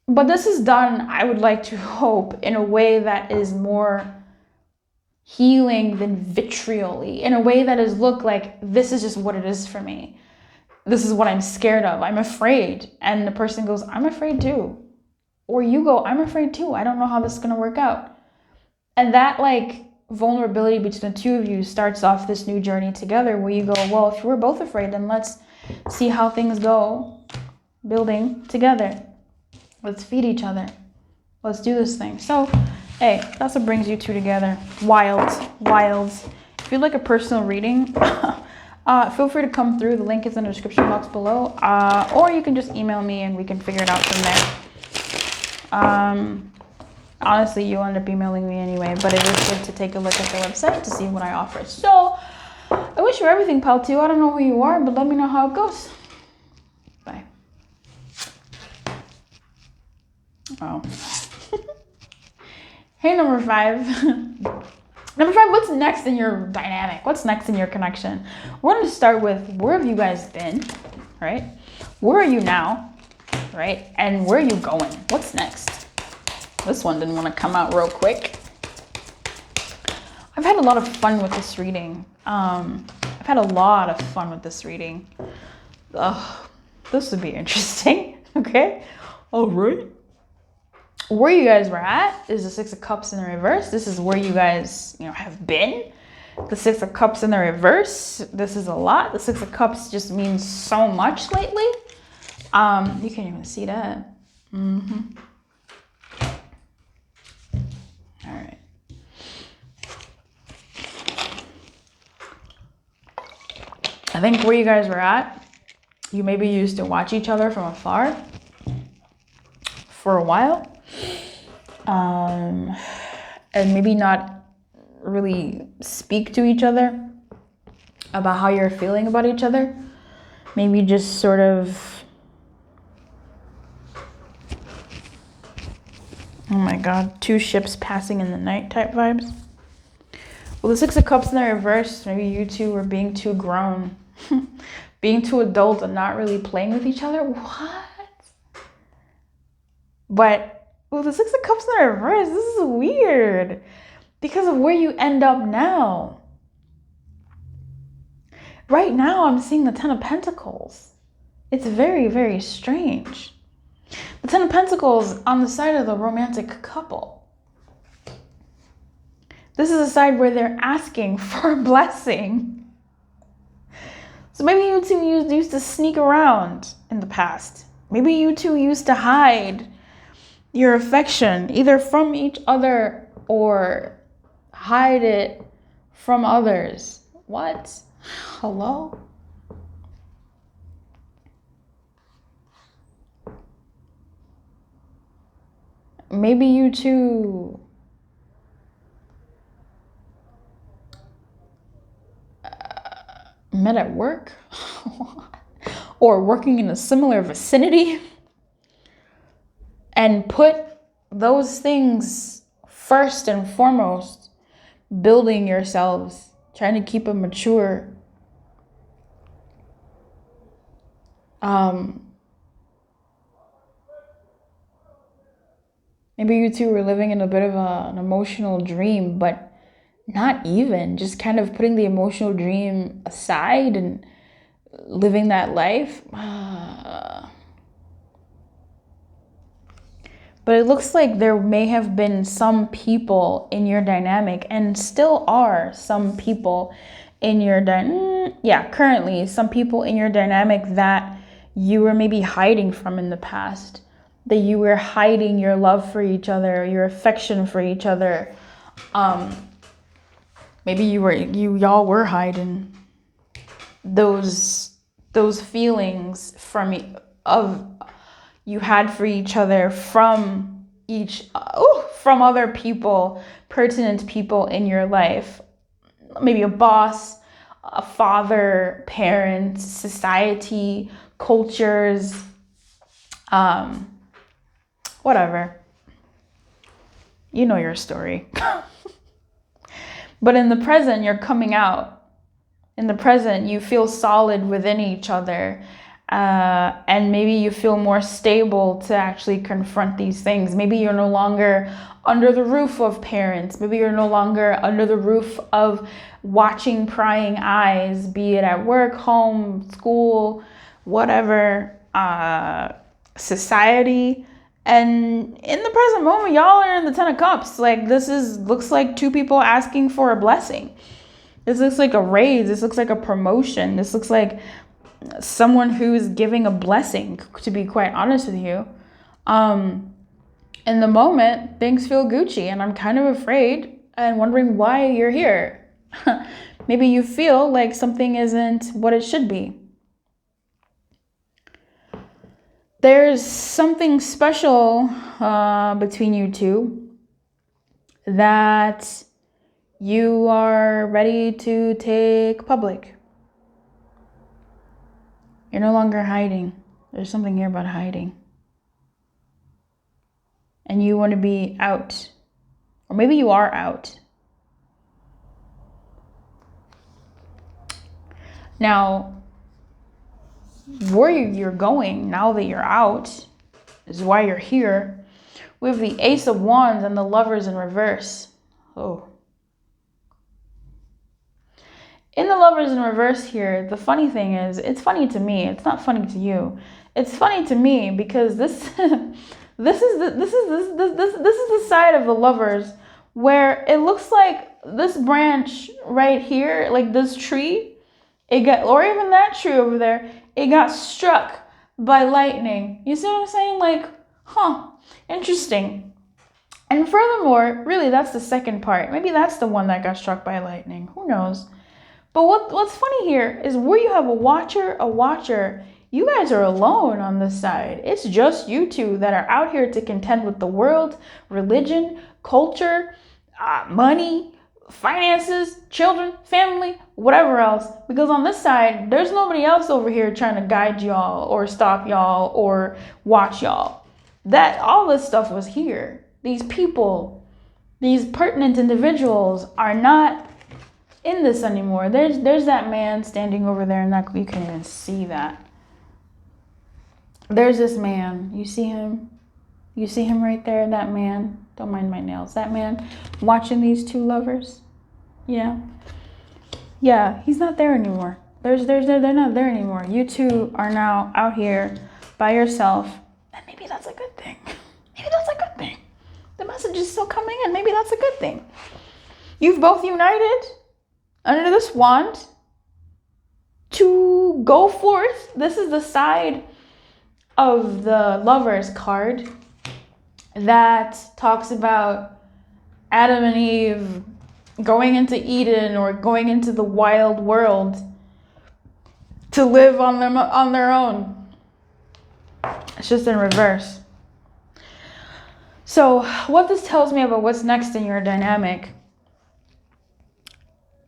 But this is done, I would like to hope, in a way that is more healing than vitriol-y, in a way that is, look, like, this is just what it is for me. This is what I'm scared of. I'm afraid. And the person goes, I'm afraid too. Or you go, I'm afraid too. I don't know how this is going to work out. And that, like, vulnerability between the two of you starts off this new journey together, where you go, well, if we're both afraid, then let's see how things go building together. Let's feed each other. Let's do this thing. So, hey, that's what brings you two together. Wild. If you'd like a personal reading, feel free to come through. The link is in the description box below. Or you can just email me and we can figure it out from there. Honestly, you'll end up emailing me anyway, but it is good to take a look at the website to see what I offer. So, I wish you everything, pal, too. I don't know who you are, but let me know how it goes. Bye. Oh. Hey, number 5. Number 5, what's next in your dynamic? What's next in your connection? We're going to start with, where have you guys been, right? Where are you now, right? And where are you going? What's next? This one didn't want to come out real quick. I've had a lot of fun with this reading. This would be interesting. Okay. All right. Where you guys were at is the 6 of Cups in the reverse. This is where you guys, have been. The 6 of Cups in the reverse. This is a lot. The 6 of Cups just means so much lately. You can't even see that. All right. I think where you guys were at, you maybe used to watch each other from afar for a while. And maybe not really speak to each other about how you're feeling about each other. Maybe just sort of, oh my God, 2 ships passing in the night type vibes. Well, the 6 of Cups in the reverse, maybe you two were being too grown, being too adult and not really playing with each other. What? But with the 6 of Cups in the reverse, this is weird because of where you end up now. Right now, I'm seeing the 10 of Pentacles. It's very, very strange. The 10 of Pentacles on the side of the romantic couple. This is a side where they're asking for a blessing. So maybe you two used to sneak around in the past. Maybe you two used to hide your affection, either from each other or hide it from others. What? Hello? Maybe you two met at work or working in a similar vicinity and put those things first and foremost, building yourselves, trying to keep it mature. Maybe you two were living in a bit of an emotional dream, but not even, just kind of putting the emotional dream aside and living that life. But it looks like there may have been some people in your dynamic, and still are some people in your currently some people in your dynamic that you were maybe hiding from in the past, that you were hiding your love for each other, your affection for each other. Maybe y'all were hiding those feelings you had for each other from other people, pertinent people in your life. Maybe a boss, a father, parents, society, cultures, whatever. You know your story. But in the present, you're coming out. In the present, you feel solid within each other. And maybe you feel more stable to actually confront these things. Maybe you're no longer under the roof of parents. Maybe you're no longer under the roof of watching prying eyes, be it at work, home, school, whatever, society. And in the present moment, y'all are in the Ten of Cups. Like, looks like two people asking for a blessing. This looks like a raise. This looks like a promotion. This looks like someone who's giving a blessing, to be quite honest with you. In the moment, things feel Gucci, and I'm kind of afraid and wondering why you're here. Maybe you feel like something isn't what it should be. There's something special between you two that you are ready to take public. You're no longer hiding. There's something here about hiding. And you want to be out. Or maybe you are out. Now, where you're going now that you're out is why you're here. We have the Ace of Wands and the Lovers in reverse. Oh. In the Lovers in reverse here, the funny thing is, it's funny to me. It's not funny to you. It's funny to me because this this is the side of the Lovers where it looks like this branch right here, like this tree, or even that tree over there, it got struck by lightning. You see what I'm saying? Like, interesting. And furthermore, really, that's the second part. Maybe that's the one that got struck by lightning. Who knows? But what's funny here is where you have a watcher, you guys are alone on this side. It's just you two that are out here to contend with the world, religion, culture, money, finances, children, family, whatever else. Because on this side, there's nobody else over here trying to guide y'all or stop y'all or watch y'all. All this stuff was here. These people, these pertinent individuals are not in this anymore. There's that man standing over there, and that you can't even see that. There's this man. You see him? You see him right there? That man. Don't mind my nails. That man watching these two lovers. Yeah. Yeah, he's not there anymore. They're not there anymore. You two are now out here by yourself. And maybe that's a good thing. Maybe that's a good thing. The message is still coming in. Maybe that's a good thing. You've both united under this wand to go forth. This is the side of the Lovers card. that talks about Adam and Eve going into Eden or going into the wild world to live on their own. It's just in reverse. So what this tells me about what's next in your dynamic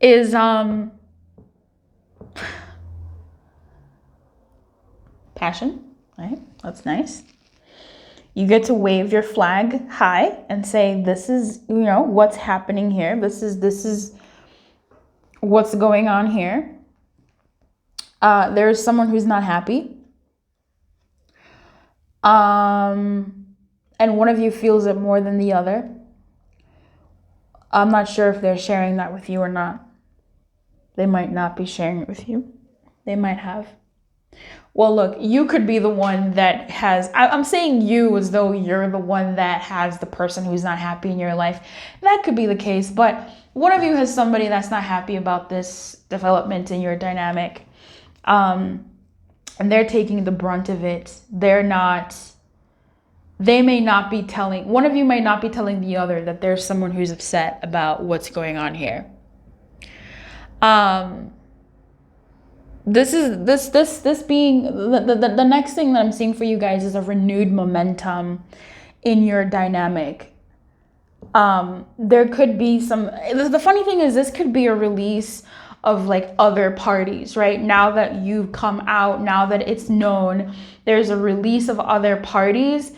is passion, right? That's nice. You get to wave your flag high and say, this is, what's happening here. This is what's going on here. There's someone who's not happy. And one of you feels it more than the other. I'm not sure if they're sharing that with you or not. They might not be sharing it with you. They might have. Well, look, you could be the one that has, I'm saying you as though you're the one that has the person who's not happy in your life. That could be the case, but one of you has somebody that's not happy about this development in your dynamic. And they're taking the brunt of it. They may not be telling, one of you may not be telling the other that there's someone who's upset about what's going on here. This being the next thing that I'm seeing for you guys is a renewed momentum in your dynamic. There could be the funny thing is this could be a release of like other parties, right? Now that you've come out, now that it's known, there's a release of other parties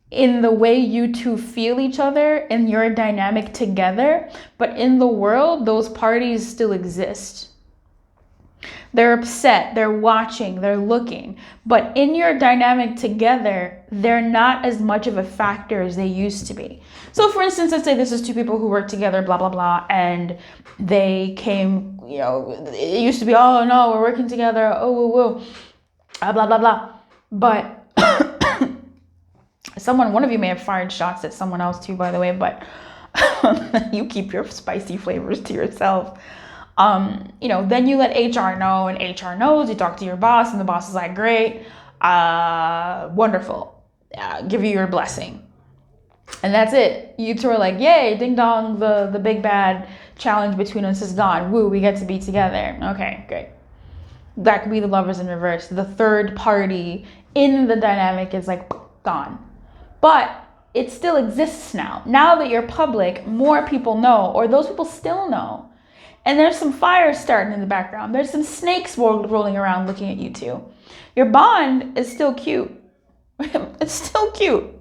in the way you two feel each other in your dynamic together, but in the world, those parties still exist. They're upset, they're watching, they're looking, but in your dynamic together, they're not as much of a factor as they used to be. So for instance, let's say this is two people who work together, blah, blah, blah, and they came, it used to be, oh no, we're working together, oh, woo, woo, blah, blah, blah. But one of you may have fired shots at someone else too, by the way, but you keep your spicy flavors to yourself. Then you let HR know, and HR knows, you talk to your boss, and the boss is like, great, wonderful, give you your blessing. And that's it. You two are like, yay, ding dong, the big bad challenge between us is gone. Woo, we get to be together. Okay, great. That could be the lovers in reverse. The third party in the dynamic is like gone. But it still exists now. Now that you're public, more people know, or those people still know. And there's some fire starting in the background. There's some snakes rolling around looking at you two. Your bond is still cute. It's still cute,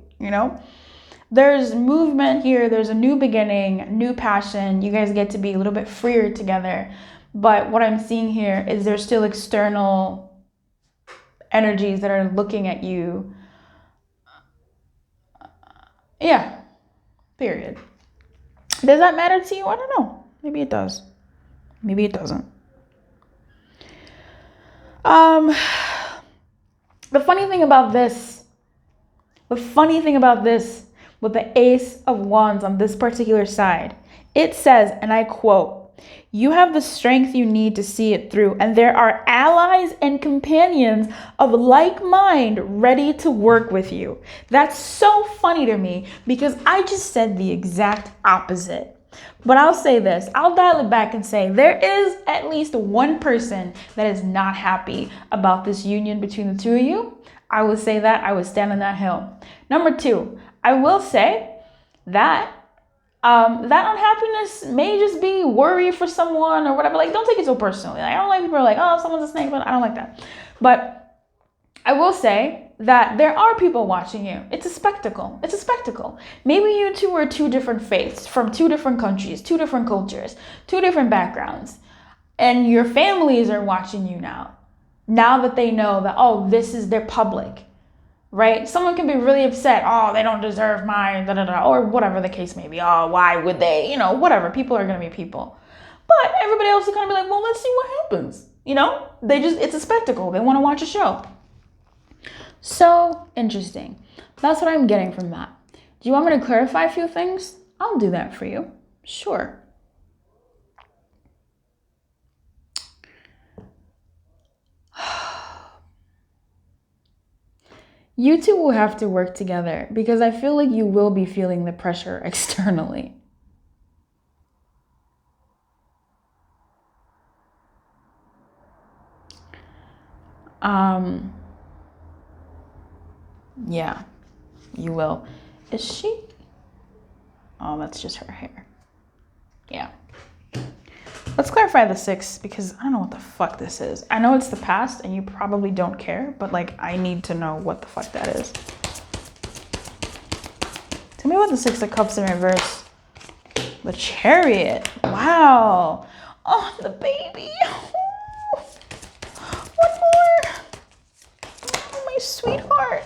There's movement here. There's a new beginning, new passion. You guys get to be a little bit freer together. But what I'm seeing here is there's still external energies that are looking at you. Yeah, period. Does that matter to you? I don't know. Maybe it does. Maybe it doesn't. The funny thing about this with the Ace of Wands on this particular side, it says, and I quote, "You have the strength you need to see it through, and there are allies and companions of like mind ready to work with you." That's so funny to me because I just said the exact opposite. But I'll say this, I'll dial it back and say there is at least one person that is not happy about this union between the two of you. I would say that, I would stand on that hill. Number two, I will say that that unhappiness may just be worry for someone or whatever. Like, don't take it so personally. Like, I don't like people who are like, oh, someone's a snake, but I don't like that. But I will say that there are people watching you. It's a spectacle. It's a spectacle. Maybe you two are two different faiths from two different countries, two different cultures, two different backgrounds. And your families are watching you now. Now that they know that, oh, this is their public, right? Someone can be really upset. Oh, they don't deserve my da-da-da, or whatever the case may be. Oh, why would they? Whatever. People are going to be people. But everybody else is going to be like, well, let's see what happens. It's a spectacle. They want to watch a show. So interesting. That's what I'm getting from that. Do you want me to clarify a few things? I'll do that for you. Sure. You two will have to work together because I feel like you will be feeling the pressure externally. Yeah, you will. Is she? Oh, that's just her hair. Yeah. Let's clarify the 6 because I don't know what the fuck this is. I know it's the past and you probably don't care, but like I need to know what the fuck that is. Tell me about the 6 of Cups in reverse. The Chariot. Wow. Oh, the baby. Oh, one more. Oh, my sweetheart.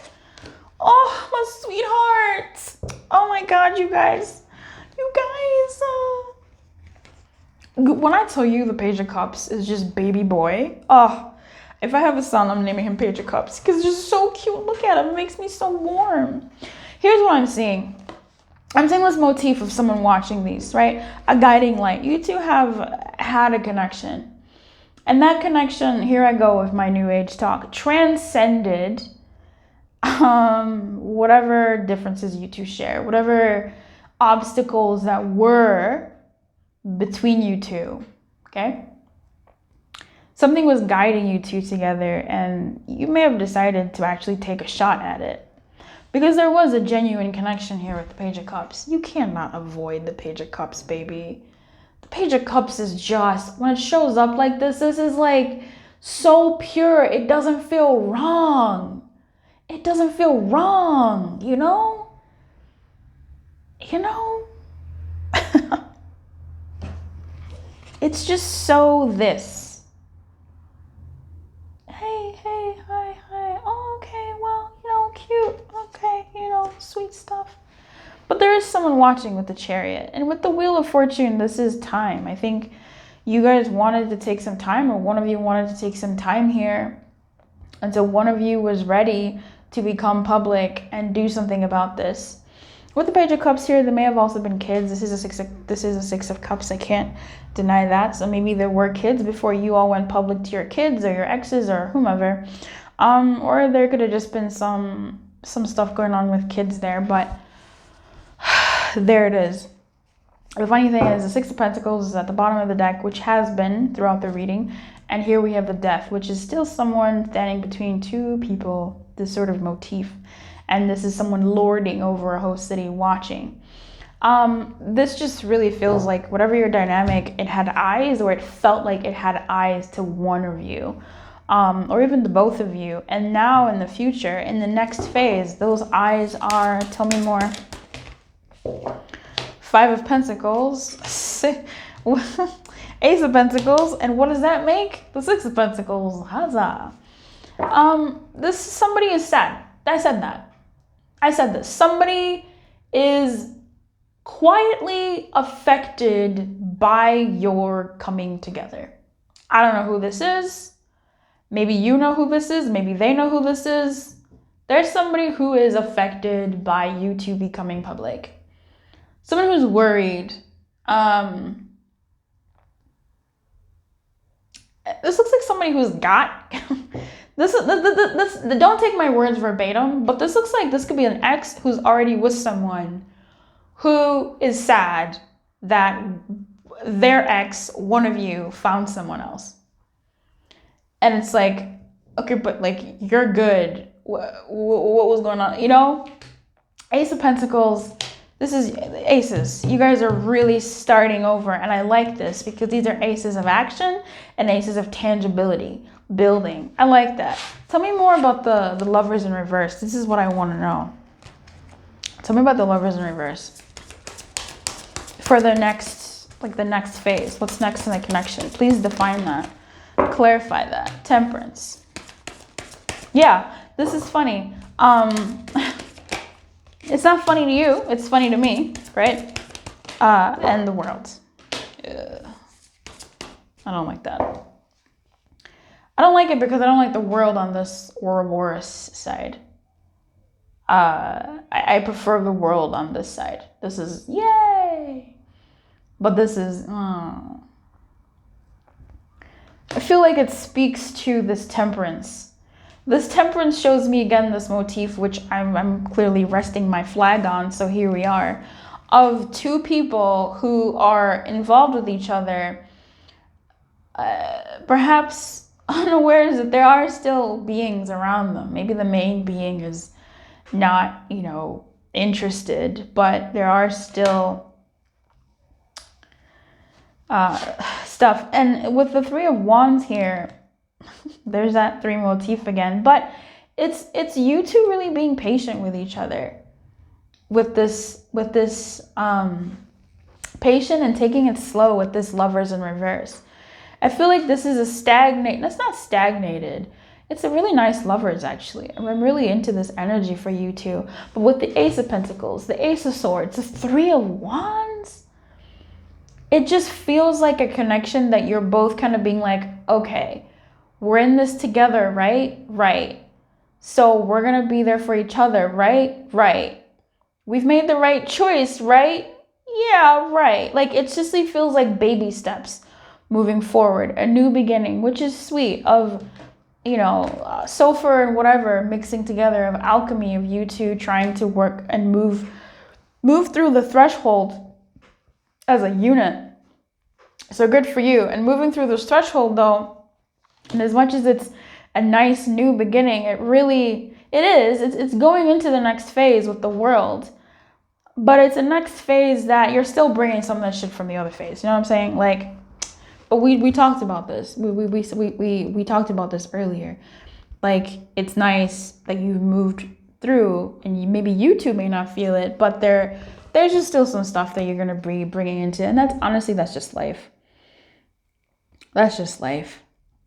Oh, my sweetheart. Oh my God, you guys. You guys. When I tell you the Page of Cups is just baby boy. Oh, if I have a son, I'm naming him Page of Cups because it's just so cute. Look at him. It makes me so warm. Here's what I'm seeing. I'm seeing this motif of someone watching these, right? A guiding light. You two have had a connection. And that connection, here I go with my new age talk, transcended whatever differences you two share, whatever obstacles that were between you two, okay? Something was guiding you two together and you may have decided to actually take a shot at it. Because there was a genuine connection here with the Page of Cups. You cannot avoid the Page of Cups, baby. The Page of Cups is just, when it shows up like this is like so pure. It doesn't feel wrong. It doesn't feel wrong, you know? You know? It's just so this. Hey, hi. Oh, okay, well, you know, cute. Okay, you know, sweet stuff. But there is someone watching with the Chariot. And with the Wheel of Fortune, this is time. I think you guys wanted to take some time, or one of you wanted to take some time here until one of you was ready to become public and do something about this. With the Page of Cups here, there may have also been kids. This is a 6 of Cups. I can't deny that. So maybe there were kids before you all went public to your kids or your exes or whomever. Or there could have just been some stuff going on with kids there. But there it is. The funny thing is the 6 of Pentacles is at the bottom of the deck, which has been throughout the reading. And here we have the Death, which is still someone standing between two people, this sort of motif. And this is someone lording over a whole city watching. This just really feels like whatever your dynamic, it had eyes, or it felt like it had eyes to one of you, or even the both of you. And now in the future, in the next phase, those eyes are, tell me more. 5 of Pentacles, Ace of Pentacles, and what does that make? The 6 of Pentacles, huzzah. Somebody is sad. I said this. Somebody is quietly affected by your coming together. I don't know who this is. Maybe you know who this is. Maybe they know who this is. There's somebody who is affected by you two becoming public. Someone who's worried. This looks like somebody who's got... This don't take my words verbatim, but this looks like this could be an ex who's already with someone who is sad that their ex, one of you, found someone else. And it's like, okay, but like, you're good. What was going on? You know? Ace of Pentacles, this is aces. You guys are really starting over, and I like this because these are aces of action and aces of tangibility. Building. I like that. Tell me more about the Lovers in reverse. This is what I want to know. Tell me about the Lovers in reverse. For the next phase. What's next in the connection? Please define that. Clarify that. Temperance. Yeah, this is funny. It's not funny to you. It's funny to me, right? And the world. I don't like that. I don't like it because I don't like the world on this Ouroboros side. I prefer the world on this side. This is yay, but this is. I feel like it speaks to this temperance. This Temperance shows me again this motif, which I'm clearly resting my flag on. So here we are, of two people who are involved with each other, perhaps unawares that there are still beings around them. Maybe the main being is not, interested, but there are still stuff. And with the Three of Wands here, there's that three motif again, but it's you two really being patient with each other, with this patient and taking it slow with this Lovers in reverse. I feel like this is that's not stagnated. It's a really nice Lovers, actually. I'm really into this energy for you two. But with the Ace of Pentacles, the Ace of Swords, the Three of Wands, it just feels like a connection that you're both kind of being like, okay, we're in this together, right? Right. So we're going to be there for each other, right? Right. We've made the right choice, right? Yeah, right. Like, it feels like baby steps moving forward, a new beginning, which is sweet, of sulfur and whatever mixing together, of alchemy, of you two trying to work and move through the threshold as a unit. So good for you. And moving through this threshold, though, and as much as it's a nice new beginning, it's going into the next phase with the World, but it's a next phase that you're still bringing some of that shit from the other phase. You know what I'm saying? Like, but we talked about this. We talked about this earlier. Like, it's nice that you've moved through, and maybe you two may not feel it, but there's just still some stuff that you're gonna be bringing into, and that's just life. That's just life.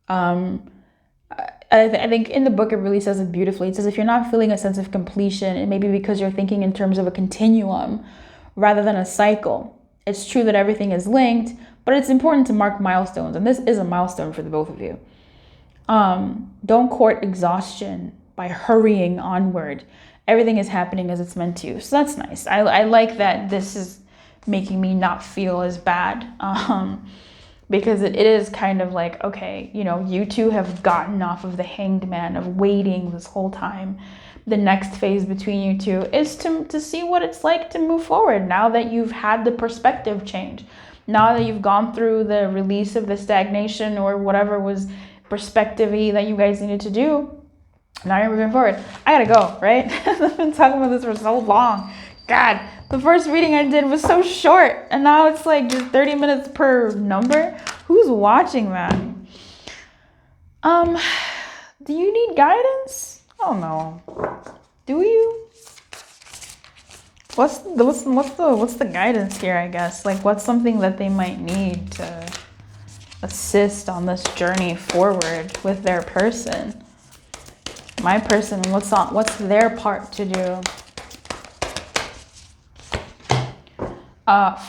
I think in the book it really says it beautifully. It says if you're not feeling a sense of completion, it may be because you're thinking in terms of a continuum rather than a cycle. It's true that everything is linked, but it's important to mark milestones, and this is a milestone for the both of you. Don't court exhaustion by hurrying onward. Everything is happening as it's meant to. So that's nice. I like that this is making me not feel as bad. Because it is kind of like, okay, you two have gotten off of the hanged man of waiting this whole time. The next phase between you two is to see what it's like to move forward now that you've had the perspective change. Now that you've gone through the release of the stagnation or whatever was perspective-y that you guys needed to do, now you're moving forward. I gotta go, right? I've been talking about this for so long. God, the first reading I did was so short, and now it's like just 30 minutes per number. Who's watching that? Do you need guidance? I don't know. Do you? What's the guidance here, I guess? Like, what's something that they might need to assist on this journey forward with their person? My person, what's their part to do?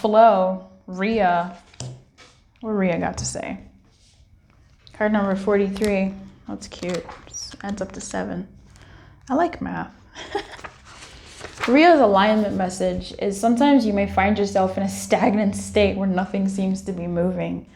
Flo, Rhea. What Rhea got to say? Card number 43. That's cute. Just adds up to 7. I like math. Rhea's alignment message is sometimes you may find yourself in a stagnant state where nothing seems to be moving.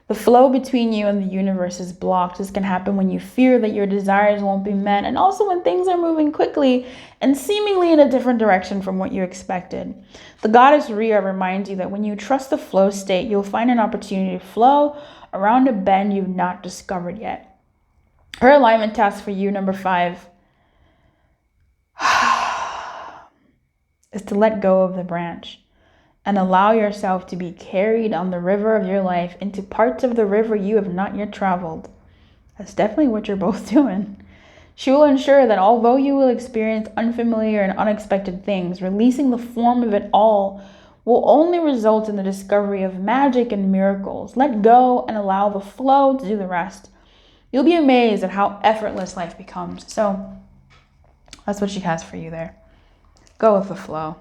The flow between you and the universe is blocked. This can happen when you fear that your desires won't be met, and also when things are moving quickly and seemingly in a different direction from what you expected. The goddess Rhea reminds you that when you trust the flow state, you'll find an opportunity to flow around a bend you've not discovered yet. Her alignment task for you, number 5, is to let go of the branch and allow yourself to be carried on the river of your life into parts of the river you have not yet traveled. That's definitely what you're both doing. She will ensure that although you will experience unfamiliar and unexpected things, releasing the form of it all will only result in the discovery of magic and miracles. Let go and allow the flow to do the rest. You'll be amazed at how effortless life becomes. So that's what she has for you there. Go with the flow.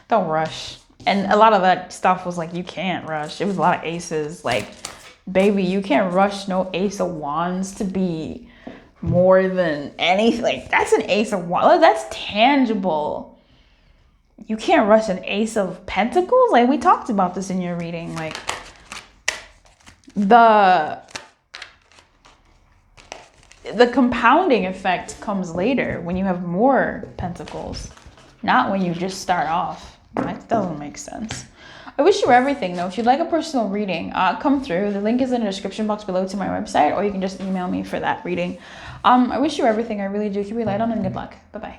Don't rush. And a lot of that stuff was like, you can't rush. It was a lot of aces. Like, baby, you can't rush no Ace of Wands to be more than anything. Like, that's an Ace of Wands. That's tangible. You can't rush an Ace of Pentacles. Like, we talked about this in your reading. Like, the compounding effect comes later when you have more pentacles, not when you just start off. That doesn't make sense. I wish you everything though. If you'd like a personal reading, come through. The link is in the description box below to my website, or you can just email me for that reading. I wish you everything. I really do. Keep your light on and good luck. Bye-bye.